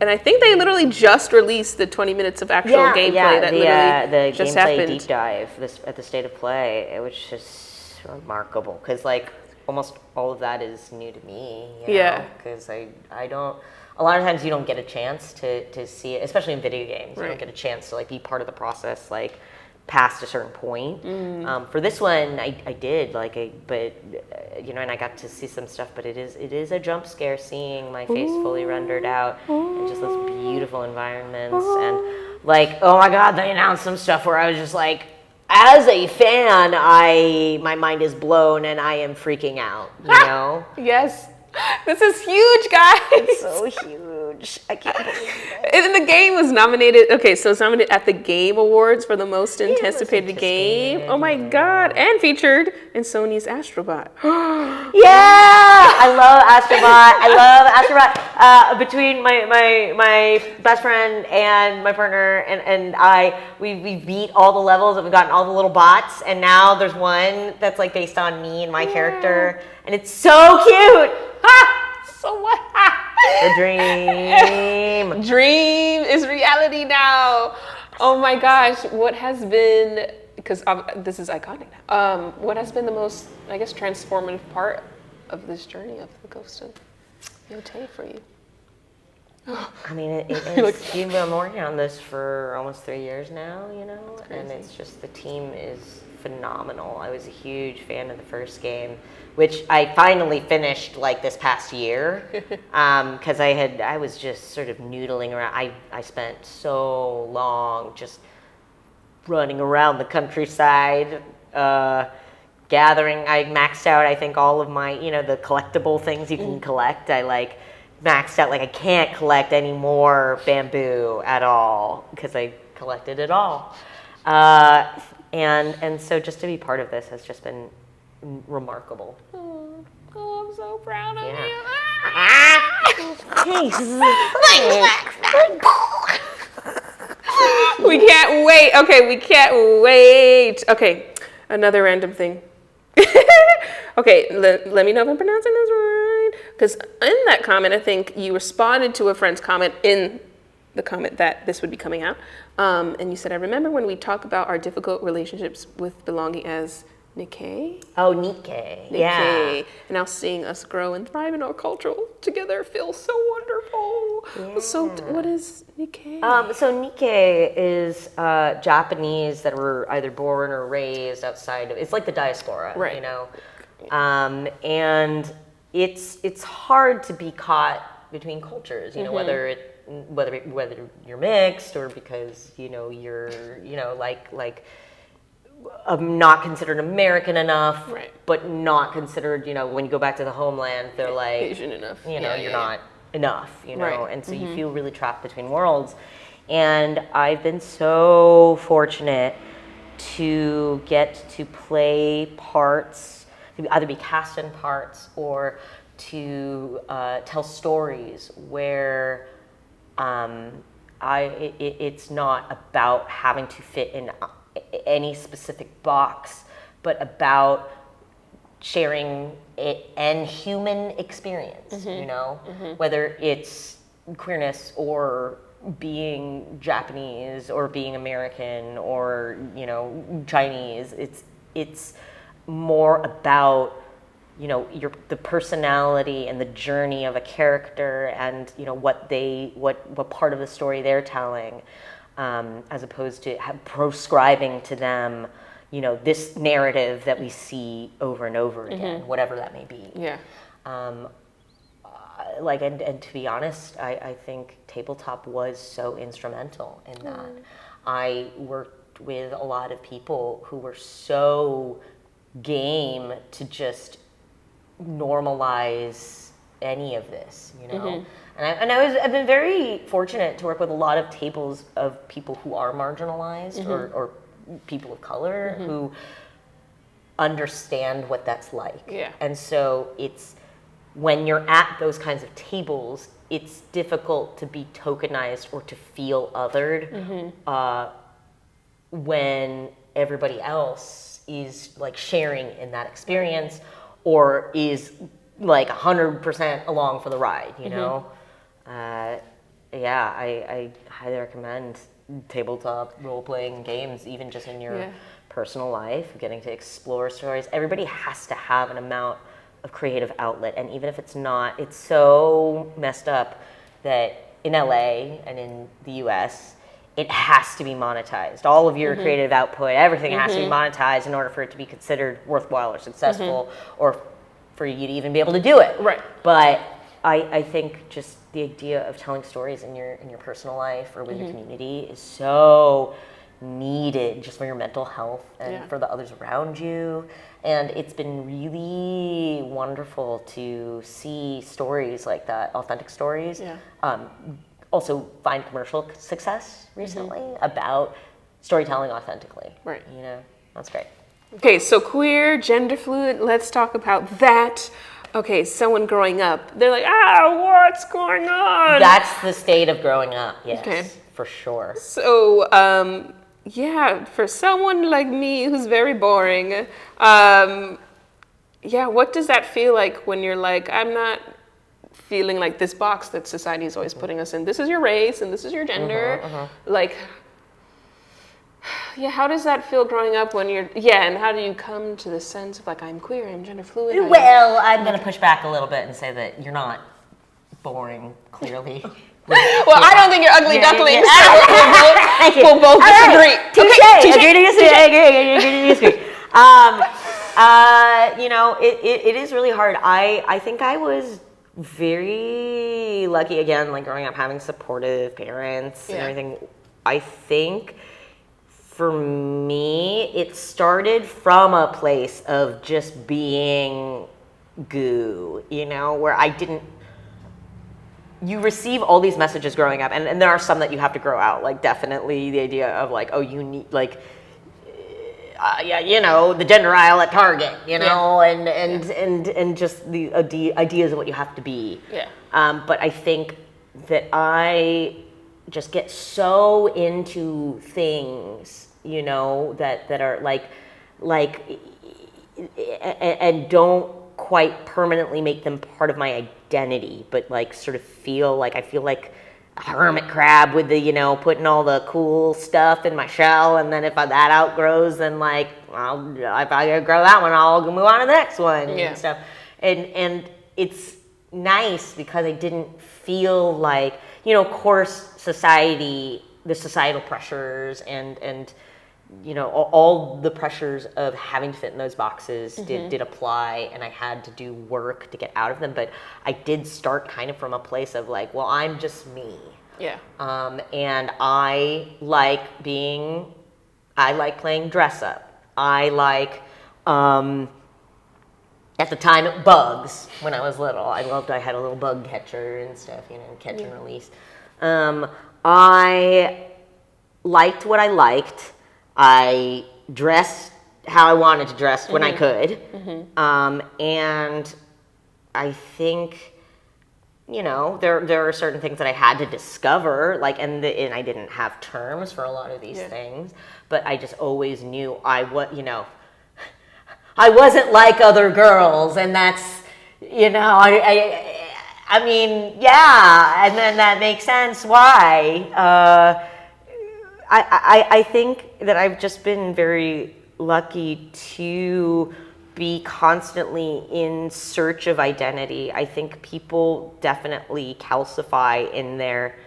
And I think they literally just released the 20 minutes of actual gameplay that literally just happened. The gameplay deep dive at the State of Play, it was just remarkable, because like almost all of that is new to me. Because I don't. A lot of times you don't get a chance to see it, especially in video games. You don't get a chance to like be part of the process, like past a certain point. For this one, I did and I got to see some stuff. But it is a jump scare seeing my face fully rendered out and just those beautiful environments. And like, oh my God, they announced some stuff where I was just like, as a fan, my mind is blown and I am freaking out. You know? Yes. This is huge, guys. It's so huge. I can't believe it. And the game was nominated. Okay, so it's nominated at the Game Awards for the most anticipated game. Oh my God! And featured in Sony's Astrobot. Yeah, I love Astrobot. I love Astrobot. Between my best friend and my partner and I, we beat all the levels and we've gotten all the little bots. And now there's one that's like based on me and my character, and it's so cute. So what? The dream. Dream is reality now. Oh my gosh, what has been, because this is iconic now, what has been the most, I guess, transformative part of this journey of the Ghost of Yotei for you? I mean, it's, you've been working on this for almost 3 years now, you know, and it's just, the team is phenomenal. I was a huge fan of the first game, which I finally finished like this past year, because I was just sort of noodling around. I spent so long just running around the countryside, gathering. I maxed out, I think, all of my, you know, the collectible things you can collect. I like maxed out, like I can't collect any more bamboo at all because I collected it all. And so just to be part of this has just been remarkable. Oh, I'm so proud of you. We can't wait. Okay, we can't wait. Okay, another random thing. Okay, let me know if I'm pronouncing this right. Because in that comment, I think you responded to a friend's comment in the comment that this would be coming out. And you said, I remember when we talk about our difficult relationships with belonging as Nikkei. Oh, Nikkei. Yeah. And now seeing us grow and thrive in our culture together feels so wonderful. Yeah. So what is Nikkei? So Nikkei is Japanese that were either born or raised outside of, it's like the diaspora, right. You know? And it's hard to be caught between cultures, you know, whether you're mixed or because, you know, you're, you know, like not considered American enough, right. But not considered, you know, when you go back to the homeland, they're like, Asian enough. you know, you're not enough, you know, right. And so you feel really trapped between worlds. And I've been so fortunate to get to play parts, to either be cast in parts or to tell stories where it's not about having to fit in any specific box, but about sharing an human experience, you know, whether it's queerness or being Japanese or being American or, you know, Chinese. It's more about, you know, the personality and the journey of a character and, you know, what part of the story they're telling, as opposed to proscribing to them, you know, this narrative that we see over and over again, whatever that may be. Yeah. Like, and to be honest, I think tabletop was so instrumental in that. I worked with a lot of people who were so game to just normalize any of this, you know. I've been very fortunate to work with a lot of tables of people who are marginalized or people of color who understand what that's like. Yeah. And so it's, when you're at those kinds of tables, it's difficult to be tokenized or to feel othered when everybody else is like sharing in that experience or is like 100% along for the ride, you know? I highly recommend tabletop role-playing games, even just in your personal life, getting to explore stories. Everybody has to have an amount of creative outlet, and even if it's not, it's so messed up that in LA and in the US, it has to be monetized. All of your creative output, everything has to be monetized in order for it to be considered worthwhile or successful, or for you to even be able to do it. Right. But I think just the idea of telling stories in your personal life or with your community is so needed just for your mental health and for the others around you. And it's been really wonderful to see stories like that, authentic stories. Yeah. Also find commercial success recently about storytelling authentically. Right. You know, that's great. Okay, so queer, gender fluid, let's talk about that. Okay, someone growing up, they're like, what's going on? That's the state of growing up, yes, Okay. for sure. So, for someone like me who's very boring, what does that feel like when you're like, I'm not feeling like this box that society is always putting us in? This is your race and this is your gender. Like, how does that feel growing up when you're, and how do you come to the sense of like, I'm queer, I'm gender fluid? Well, I'm going to push back a little bit and say that you're not boring, clearly. Well, I don't think you're ugly ducklings. We'll both disagree. Touche. Agree to disagree. You know, it is really hard. I think I was very lucky, again, like growing up having supportive parents and everything. I think for me, it started from a place of just being goo, you know, where you receive all these messages growing up, and there are some that you have to grow out, like definitely the idea of like, you need, like, you know, the gender aisle at Target, you know, and just the ideas of what you have to be. But I think that I just get so into things, you know, that are like, and don't quite permanently make them part of my identity, but like sort of feel like a hermit crab with the, you know, putting all the cool stuff in my shell, and then if that outgrows, then like, if I grow that one, I'll move on to the next one and stuff. And it's nice because I didn't feel like, you know, of course, the societal pressures and you know, all the pressures of having to fit in those boxes did apply, and I had to do work to get out of them. But I did start kind of from a place of like, well, I'm just me. And I like playing dress up. I like, at the time, bugs when I was little. I had a little bug catcher and stuff, you know, catch and release. I liked what I liked. I dressed how I wanted to dress when I could. And I think, you know, there are certain things that I had to discover, like, and I didn't have terms for a lot of these things, but I just always knew I wasn't like other girls, and that's, you know, I mean, and then that makes sense why. I think that I've just been very lucky to be constantly in search of identity. I think people definitely calcify in their...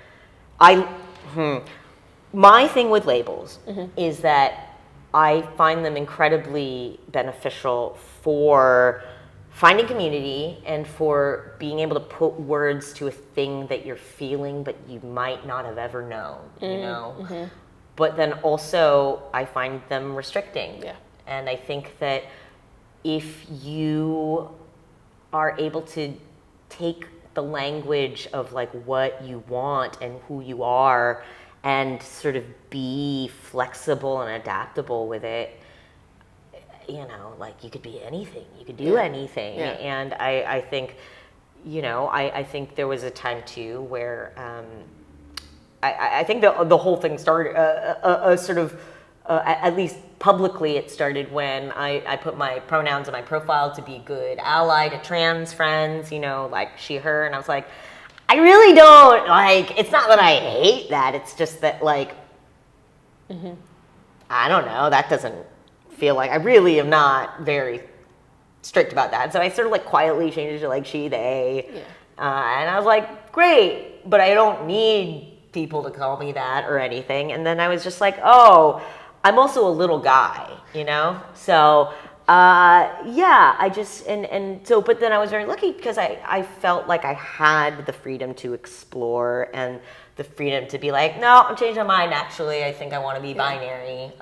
My thing with labels is that I find them incredibly beneficial for finding community and for being able to put words to a thing that you're feeling but you might not have ever known, you know? But then also, I find them restricting. And I think that if you are able to take the language of like what you want and who you are and sort of be flexible and adaptable with it, you know, like you could be anything, you could do anything. And I think, you know, I think there was a time too where, I think the whole thing started sort of, at least publicly, it started when I put my pronouns in my profile to be a good ally to trans friends, you know, like she, her, and I was like, I really don't, like, it's not that I hate that, it's just that, like, I don't know, that doesn't feel like, I really am not very strict about that. So I sort of like quietly changed it to like she, they, and I was like, great, but I don't need people to call me that or anything. And then I was just like, oh, I'm also a little guy, you know? So yeah, I just, and so, but then I was very lucky because I felt like I had the freedom to explore and the freedom to be like, no, I'm changing my mind, actually. I think I want to be binary.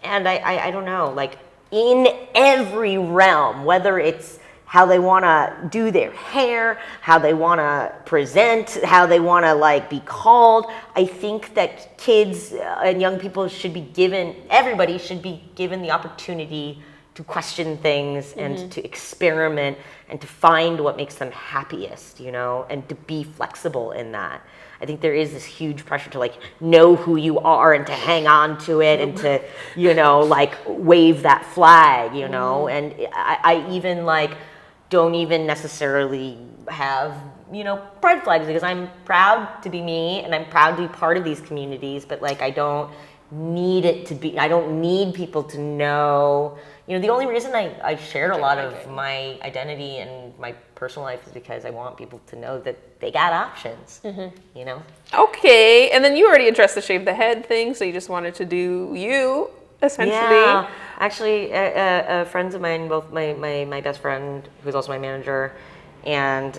And I don't know, like in every realm, whether it's how they want to do their hair, how they want to present, how they want to like be called. I think that kids and young people should be given, everybody should be given the opportunity to question things and to experiment and to find what makes them happiest, you know, and to be flexible in that. I think there is this huge pressure to like know who you are and to hang on to it and to, you know, like wave that flag, you know, and I even like don't even necessarily have, you know, pride flags because I'm proud to be me and I'm proud to be part of these communities, but like I don't need it to be, I don't need people to know, you know, the only reason I shared a lot of my identity and my personal life is because I want people to know that they got options, you know? Okay, and then you already addressed the shave the head thing, so you just wanted to do you, essentially. Yeah, actually, friends of mine, both my best friend, who's also my manager, and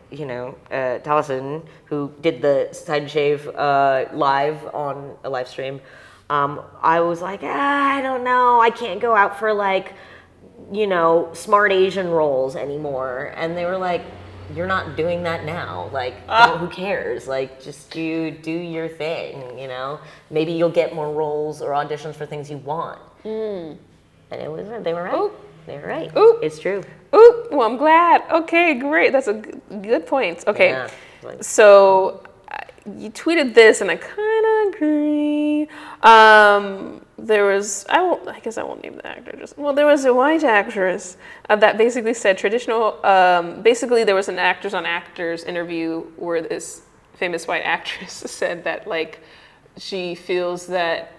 you know, Taliesin, who did the side shave live on a live stream. I was like, I don't know, I can't go out for like, you know, smart Asian roles anymore. And they were like, you're not doing that now. Like, who cares? Like, just do your thing, you know? Maybe you'll get more roles or auditions for things you want. And it was, they were right. Ooh. They were right. Ooh. It's true. Ooh, well, I'm glad. Okay, great. That's a good point. Okay, Yeah. so you tweeted this, and I kind of agree. There was, I guess I won't name the actor. There was a white actress that basically said traditional, basically there was an Actors on Actors interview where this famous white actress said that like she feels that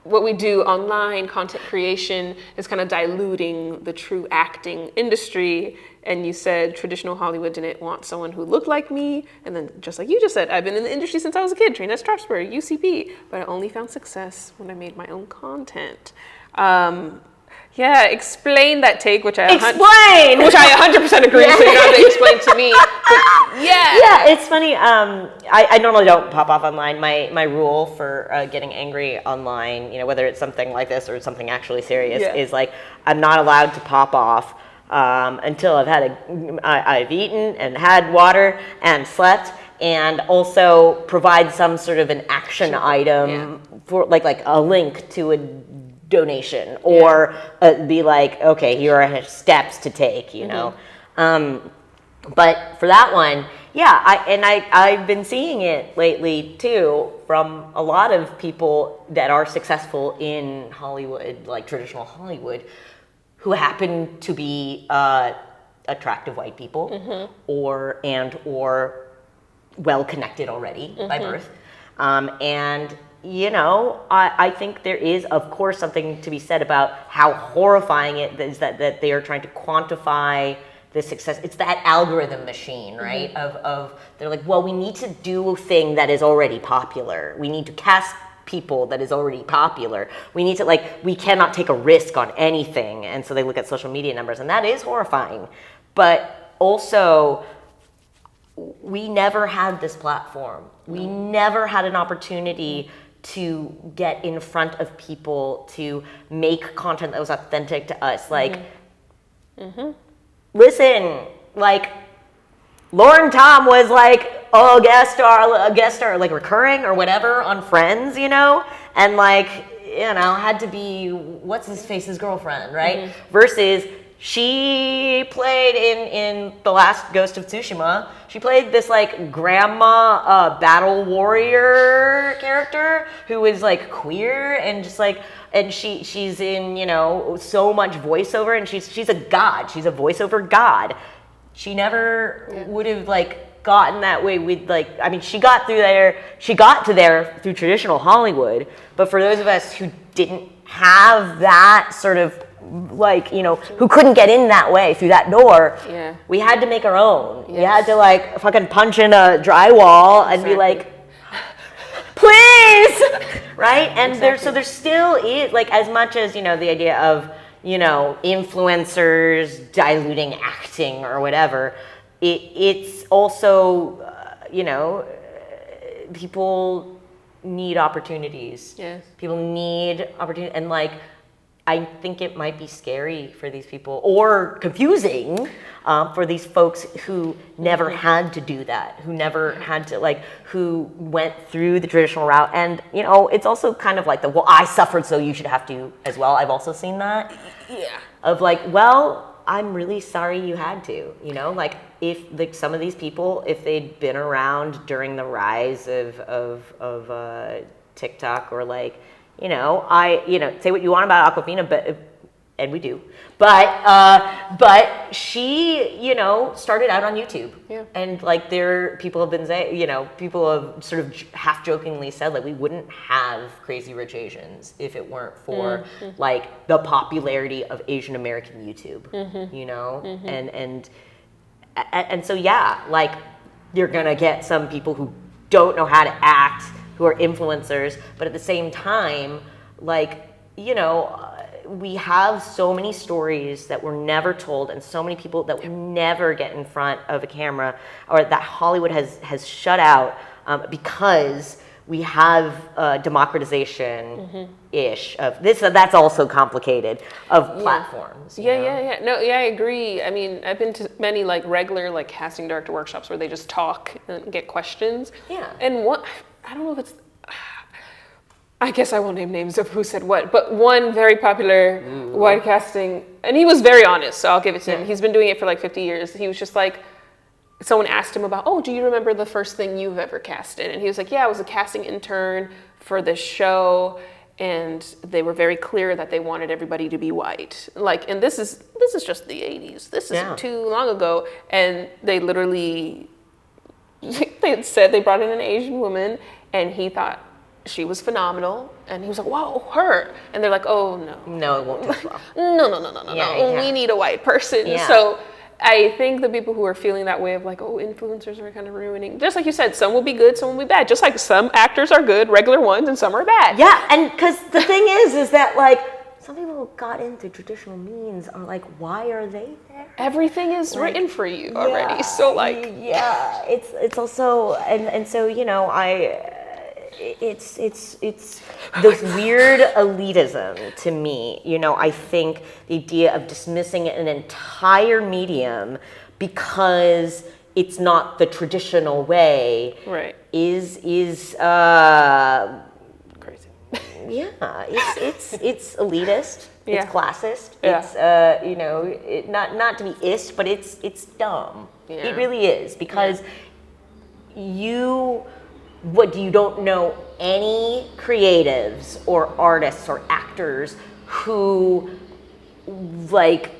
what we do online, content creation, is kind of diluting the true acting industry. And you said traditional Hollywood didn't want someone who looked like me. And then just like you just said, I've been in the industry since I was a kid, trained at Strasberg, UCB, but I only found success when I made my own content. Yeah, explain that take, which I 100% agree, so you don't have to explain to me. But yeah, it's funny. I normally don't pop off online. My rule for getting angry online, you know, whether it's something like this or something actually serious, is like I'm not allowed to pop off until I've eaten and had water and slept, and also provide some sort of an action item for like a link to a donation or be like, okay, here are steps to take, you know. But for that one, I've been seeing it lately too from a lot of people that are successful in Hollywood, like traditional Hollywood, who happen to be attractive white people or well connected already by birth, and you know, I think there is, of course, something to be said about how horrifying it is that they are trying to quantify the success. It's that algorithm machine, right? Of they're like, well, we need to do a thing that is already popular. We need to cast people that is already popular. We need to, like, we cannot take a risk on anything. And so they look at social media numbers, and that is horrifying. But also, we never had this platform. We never had an opportunity to get in front of people, to make content that was authentic to us. Like, listen, like, Lauren Tom was like a guest star, like recurring or whatever on Friends, you know? And like, you know, had to be, what's his face's girlfriend, right? Versus she played in the last Ghost of Tsushima, she played this like grandma battle warrior character who is like queer and just like, and she's in, you know, so much voiceover, and she's a god. She's a voiceover god. She never would have like gotten that way with like, I mean, she got to there through traditional Hollywood, but for those of us who didn't have that sort of like, you know, who couldn't get in that way through that door, we had to make our own. We had to like fucking punch in a drywall and be like, please, right? And there still is, like, as much as, you know, the idea of, you know, influencers diluting acting or whatever, it's also, you know, people need opportunities. Yes. People need opportunity, and like, I think it might be scary for these people, or confusing for these folks who never had to do that, who never had to, like, who went through the traditional route. And, you know, it's also kind of like well, I suffered, so you should have to as well. I've also seen that. Yeah. Of like, well, I'm really sorry you had to, you know, like, if like some of these people, if they'd been around during the rise of TikTok, or like, you know, say what you want about Awkwafina, and we do, but she, you know, started out on YouTube. Yeah. And like, people have been saying, you know, people have sort of half jokingly said, like, we wouldn't have Crazy Rich Asians if it weren't for like the popularity of Asian American YouTube, you know, and so, yeah, like, you're gonna get some people who don't know how to act, who are influencers, but at the same time, like, you know, we have so many stories that were never told, and so many people that would never get in front of a camera, or that Hollywood has shut out, because we have democratization-ish of this. That's also complicated, of platforms. Yeah. No, I agree. I mean, I've been to many like regular like casting director workshops where they just talk and get questions. Yeah. And I don't know if it's, I guess I won't name names of who said what, but one very popular white casting, and he was very honest, so I'll give it to him. He's been doing it for like 50 years. He was just like, someone asked him about, do you remember the first thing you've ever cast in? And he was like, yeah, I was a casting intern for this show, and they were very clear that they wanted everybody to be white. Like, and this is just the 80s. This isn't too long ago. And they literally, they said they brought in an Asian woman, and he thought she was phenomenal, and he was like, wow, her. And they're like, oh, no, it won't do well. No, we need a white person. So I think the people who are feeling that way of like, influencers are kind of ruining, just like you said, some will be good, some will be bad, just like some actors are good, regular ones, and some are bad. Yeah, and because the thing is that, like, some people who got into traditional means are like, why are they there? Everything is like, written for you already, so like. Yeah, it's also, and so, you know, it's this weird elitism to me. You know, I think the idea of dismissing an entire medium because it's not the traditional way, right, is crazy. Yeah, it's elitist. Yeah. It's classist. Yeah. It's you know, not to be ist, but it's dumb. Yeah. It really is, because you don't know any creatives or artists or actors who like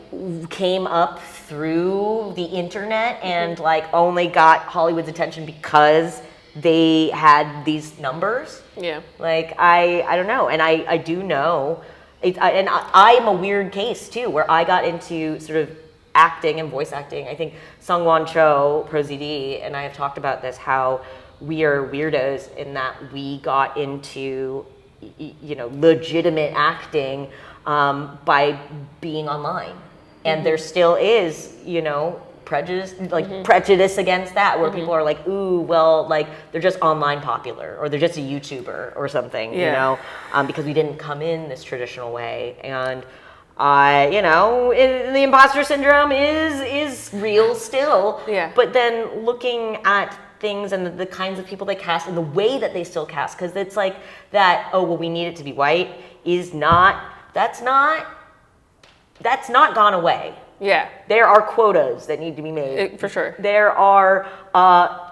came up through the internet and like only got Hollywood's attention because they had these numbers. Yeah. Like I don't know, and I do know, I'm a weird case too, where I got into sort of acting and voice acting. I think Sungwon Cho, Pro ZD, and I have talked about this, how we are weirdos in that we got into, you know, legitimate acting by being online. And there still is, you know, prejudice against that, where people are like, ooh, well, like, they're just online popular, or they're just a YouTuber or something, you know, because we didn't come in this traditional way. And you know, the imposter syndrome is real still. Yeah. But then looking at things and the kinds of people they cast and the way that they still cast, because it's like that, oh, well, we need it to be white, that's not gone away. Yeah. There are quotas that need to be made. For sure. There are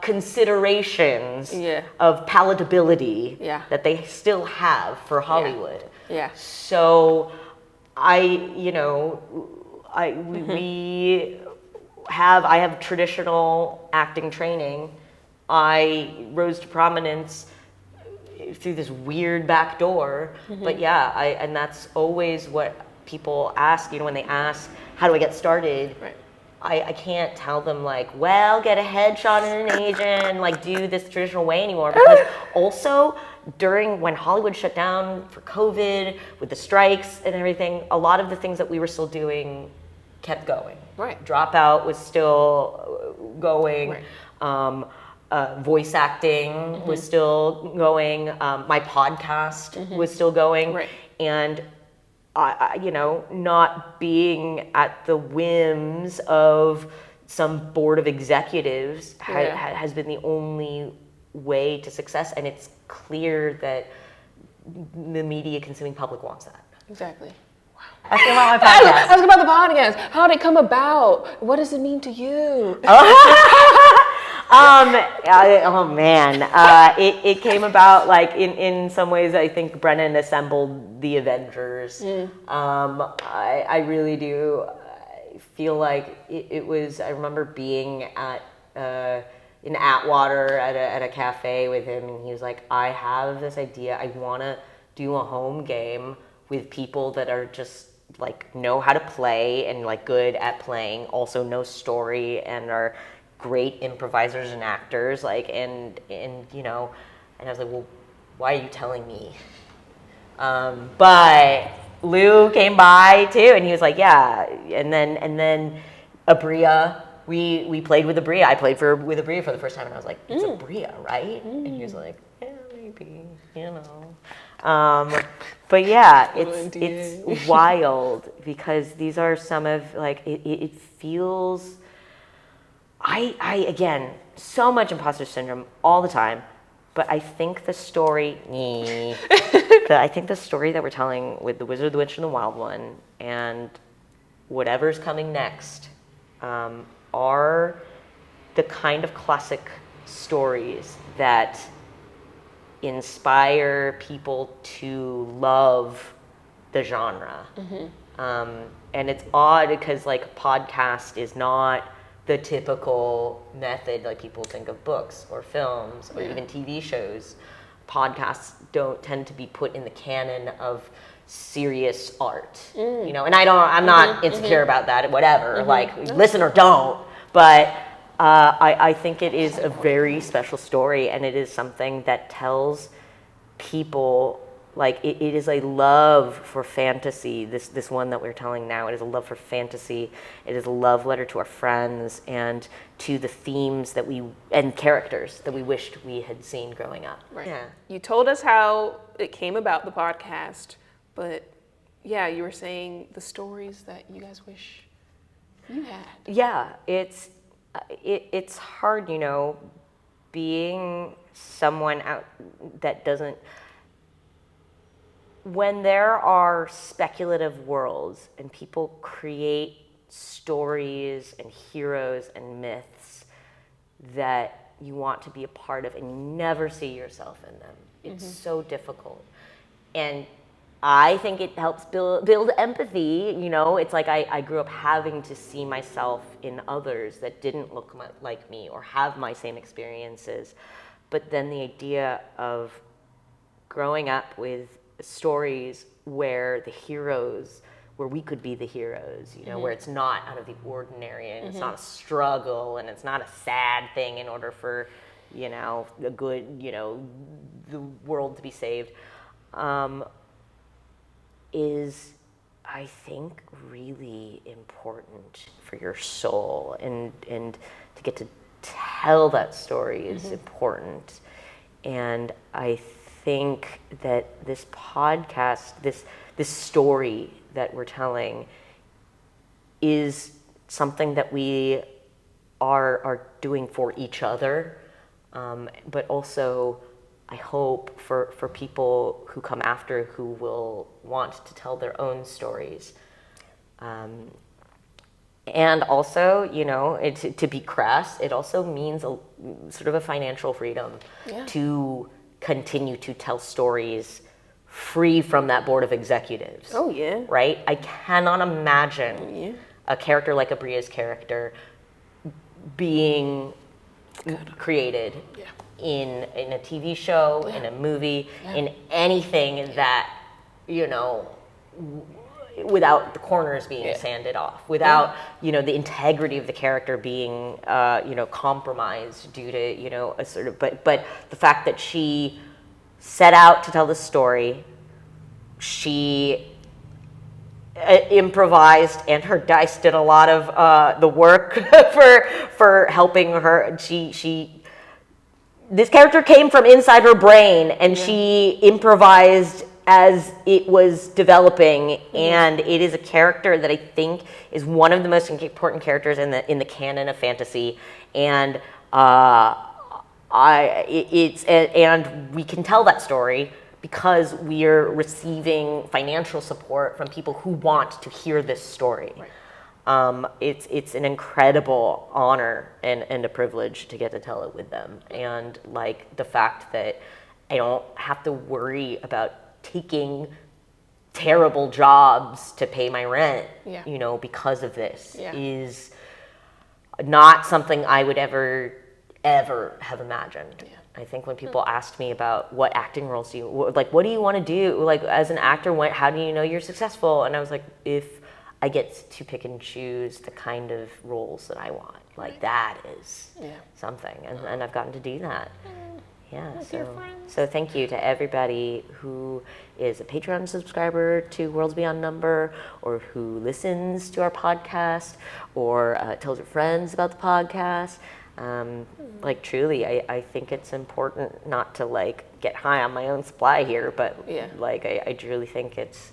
considerations of palatability that they still have for Hollywood. Yeah. So I have traditional acting training. I rose to prominence through this weird back door. But and that's always what people ask, you know, when they ask, how do I get started? Right. I can't tell them like, well, get a headshot and an agent and like do this traditional way anymore, because also when Hollywood shut down for COVID with the strikes and everything, a lot of the things that we were still doing kept going. Right. Dropout was still going. Right. Voice acting was still going. My podcast was still going. Right. And I, not being at the whims of some board of executives has been the only way to success. And it's clear that the media consuming public wants that. Exactly. Ask me about my podcast. Ask about the podcast. How did it come about? What does it mean to you? Oh man, it came about like in some ways. I think Brennan assembled the Avengers. I really do feel like it was. I remember being in Atwater at a cafe with him, and he was like, "I have this idea. I want to do a home game with people that are just like know how to play and like good at playing, also know story and are great improvisers and actors, like and and I was like, well, why are you telling me? But Lou came by too, and he was like, yeah, and then Abria, we played with Abria. I played with Abria for the first time, and I was like, it's Abria, right? And he was like, yeah, maybe, but yeah, it's wild because these are some of like it feels. I again, so much imposter syndrome all the time, but I think the story, I think the story that we're telling with The Wizard, the Witch, and the Wild One, and whatever's coming next, are the kind of classic stories that inspire people to love the genre. And it's odd because like podcast is not the typical method, like people think of books or films or even TV shows. Podcasts don't tend to be put in the canon of serious art, and I'm not insecure about that, whatever, like listen or don't, but I think it is a very special story, and it is something that tells people like it is a love for fantasy. This one that we're telling now, it is a love for fantasy. It is a love letter to our friends and to the themes and characters that we wished we had seen growing up. Right. Yeah. You told us how it came about, the podcast, but yeah, you were saying the stories that you guys wish you had. Yeah, it's hard, being someone out that doesn't. When there are speculative worlds and people create stories and heroes and myths that you want to be a part of and you never see yourself in them, it's so difficult. And I think it helps build empathy. It's like I grew up having to see myself in others that didn't look like me or have my same experiences. But then the idea of growing up with stories where we could be the heroes, where it's not out of the ordinary and it's not a struggle and it's not a sad thing in order for, a good, the world to be saved, is, I think, really important for your soul, and to get to tell that story is important. And I think that this podcast, this story that we're telling, is something that we are doing for each other, but also I hope for people who come after who will want to tell their own stories. And also, to be crass, it also means sort of a financial freedom to continue to tell stories free from that board of executives. Oh, yeah. Right? I cannot imagine a character like Abria's character being created in a TV show, in a movie, in anything that, without the corners being sanded off, without the integrity of the character being compromised due to a sort of but the fact that she set out to tell the story, she improvised, and her dice did a lot of the work for helping her. This character came from inside her brain, and she improvised as it was developing, and it is a character that I think is one of the most important characters in the canon of fantasy, and and we can tell that story because we are receiving financial support from people who want to hear this story. Right. It's an incredible honor and a privilege to get to tell it with them, and like the fact that I don't have to worry about taking terrible jobs to pay my rent, because of this is not something I would ever have imagined. Yeah. I think when people asked me about what acting roles do you, what do you want to do? Like as an actor, how do you know you're successful? And I was like, if I get to pick and choose the kind of roles that I want, like that is something. And I've gotten to do that. Yeah, so thank you to everybody who is a Patreon subscriber to Worlds Beyond Number, or who listens to our podcast, or tells your friends about the podcast. Like truly, I think it's important not to get high on my own supply here, but I truly think it's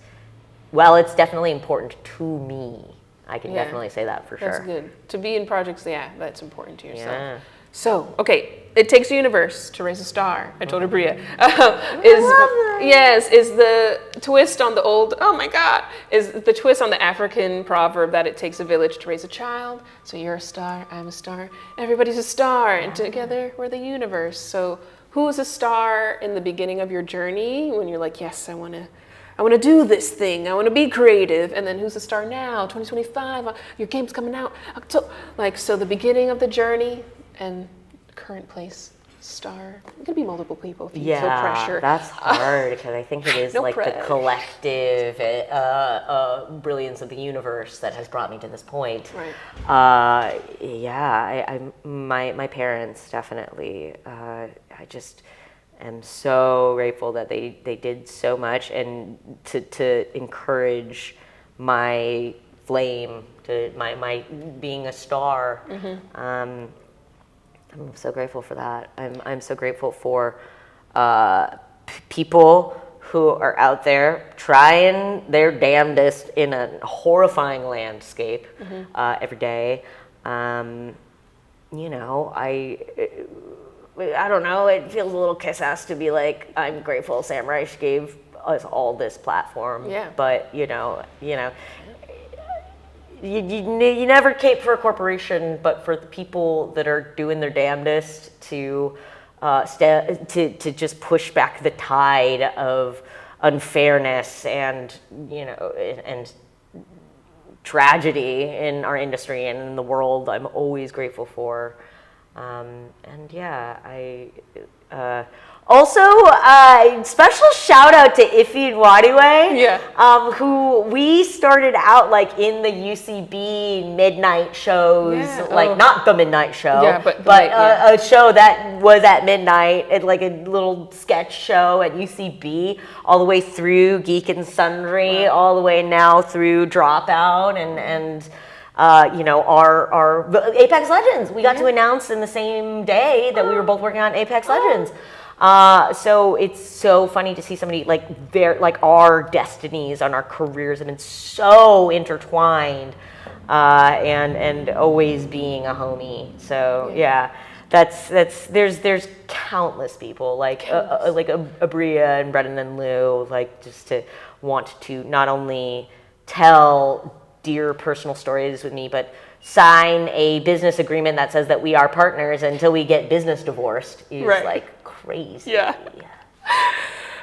definitely important to me. I can definitely say that for sure. That's good. To be in projects, that's important to yourself. Yeah. So, okay, it takes a universe to raise a star. I told her Bria. Is the twist on the the twist on the African proverb that it takes a village to raise a child. So you're a star, I'm a star, everybody's a star, and together we're the universe. So who is a star in the beginning of your journey when you're like, yes, I want to do this thing. I want to be creative. And then who's the star now? 2025. Your game's coming out. So the beginning of the journey and current place, star. It could be multiple people if you feel pressure. That's hard because I think it is the collective brilliance of the universe that has brought me to this point. Right. My parents definitely. I just am so grateful that they did so much and to encourage my flame, to my being a star. Mm-hmm. I'm so grateful for that. I'm so grateful for people who are out there trying their damnedest in a horrifying landscape every day. I don't know. It feels a little kiss-ass to be like, I'm grateful Sam Reich gave us all this platform. Yeah. But you never cape for a corporation, but for the people that are doing their damnedest to just push back the tide of unfairness and and tragedy in our industry and in the world. I'm always grateful for. Also, special shout out to Iffy and Wadiwe, who we started out in the UCB midnight shows, not the midnight show, but a show that was at midnight, a little sketch show at UCB, all the way through Geek and Sundry, all the way now through Dropout and our Apex Legends. We got to announce in the same day that we were both working on Apex Legends. So it's so funny to see somebody our destinies and our careers have been so intertwined, and always being a homie. So there's countless people Abria and Brennan and Lou, just to want to not only tell dear personal stories with me, but sign a business agreement that says that we are partners until we get business divorced is crazy. Yeah.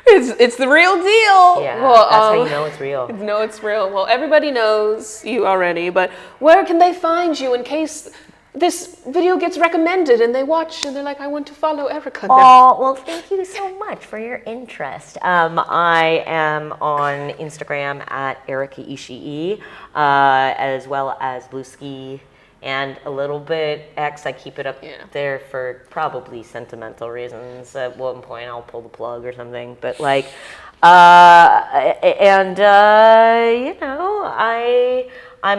It's the real deal. Yeah, well, that's how you know it's real. It's real. Well, everybody knows you already, but where can they find you in case this video gets recommended and they watch and they're like, I want to follow Erika now. Oh, well, thank you so much for your interest. I am on Instagram at Erika Ishii, as well as Blueski and a little bit X. I keep it up there for probably sentimental reasons. At one point, I'll pull the plug or something. But like, I'm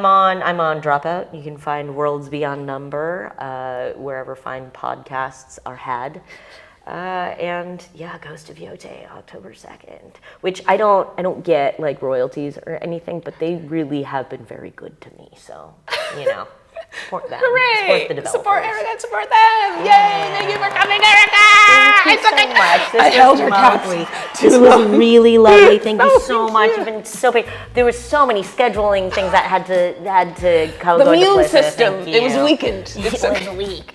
on Dropout. You can find Worlds Beyond Number wherever fine podcasts are had. And yeah, Ghost of Yotei, October 2nd, which I don't get like royalties or anything, but they really have been very good to me. So, support them. Hooray! Support the developers. Support Erika and support them! Yay! Thank you for coming, Erika! Thank you so much. I held her lovely. This was really lovely. Thank you so much. You've been so big. There were so many scheduling things that had to come. The immune system. It was weakened. It was weak.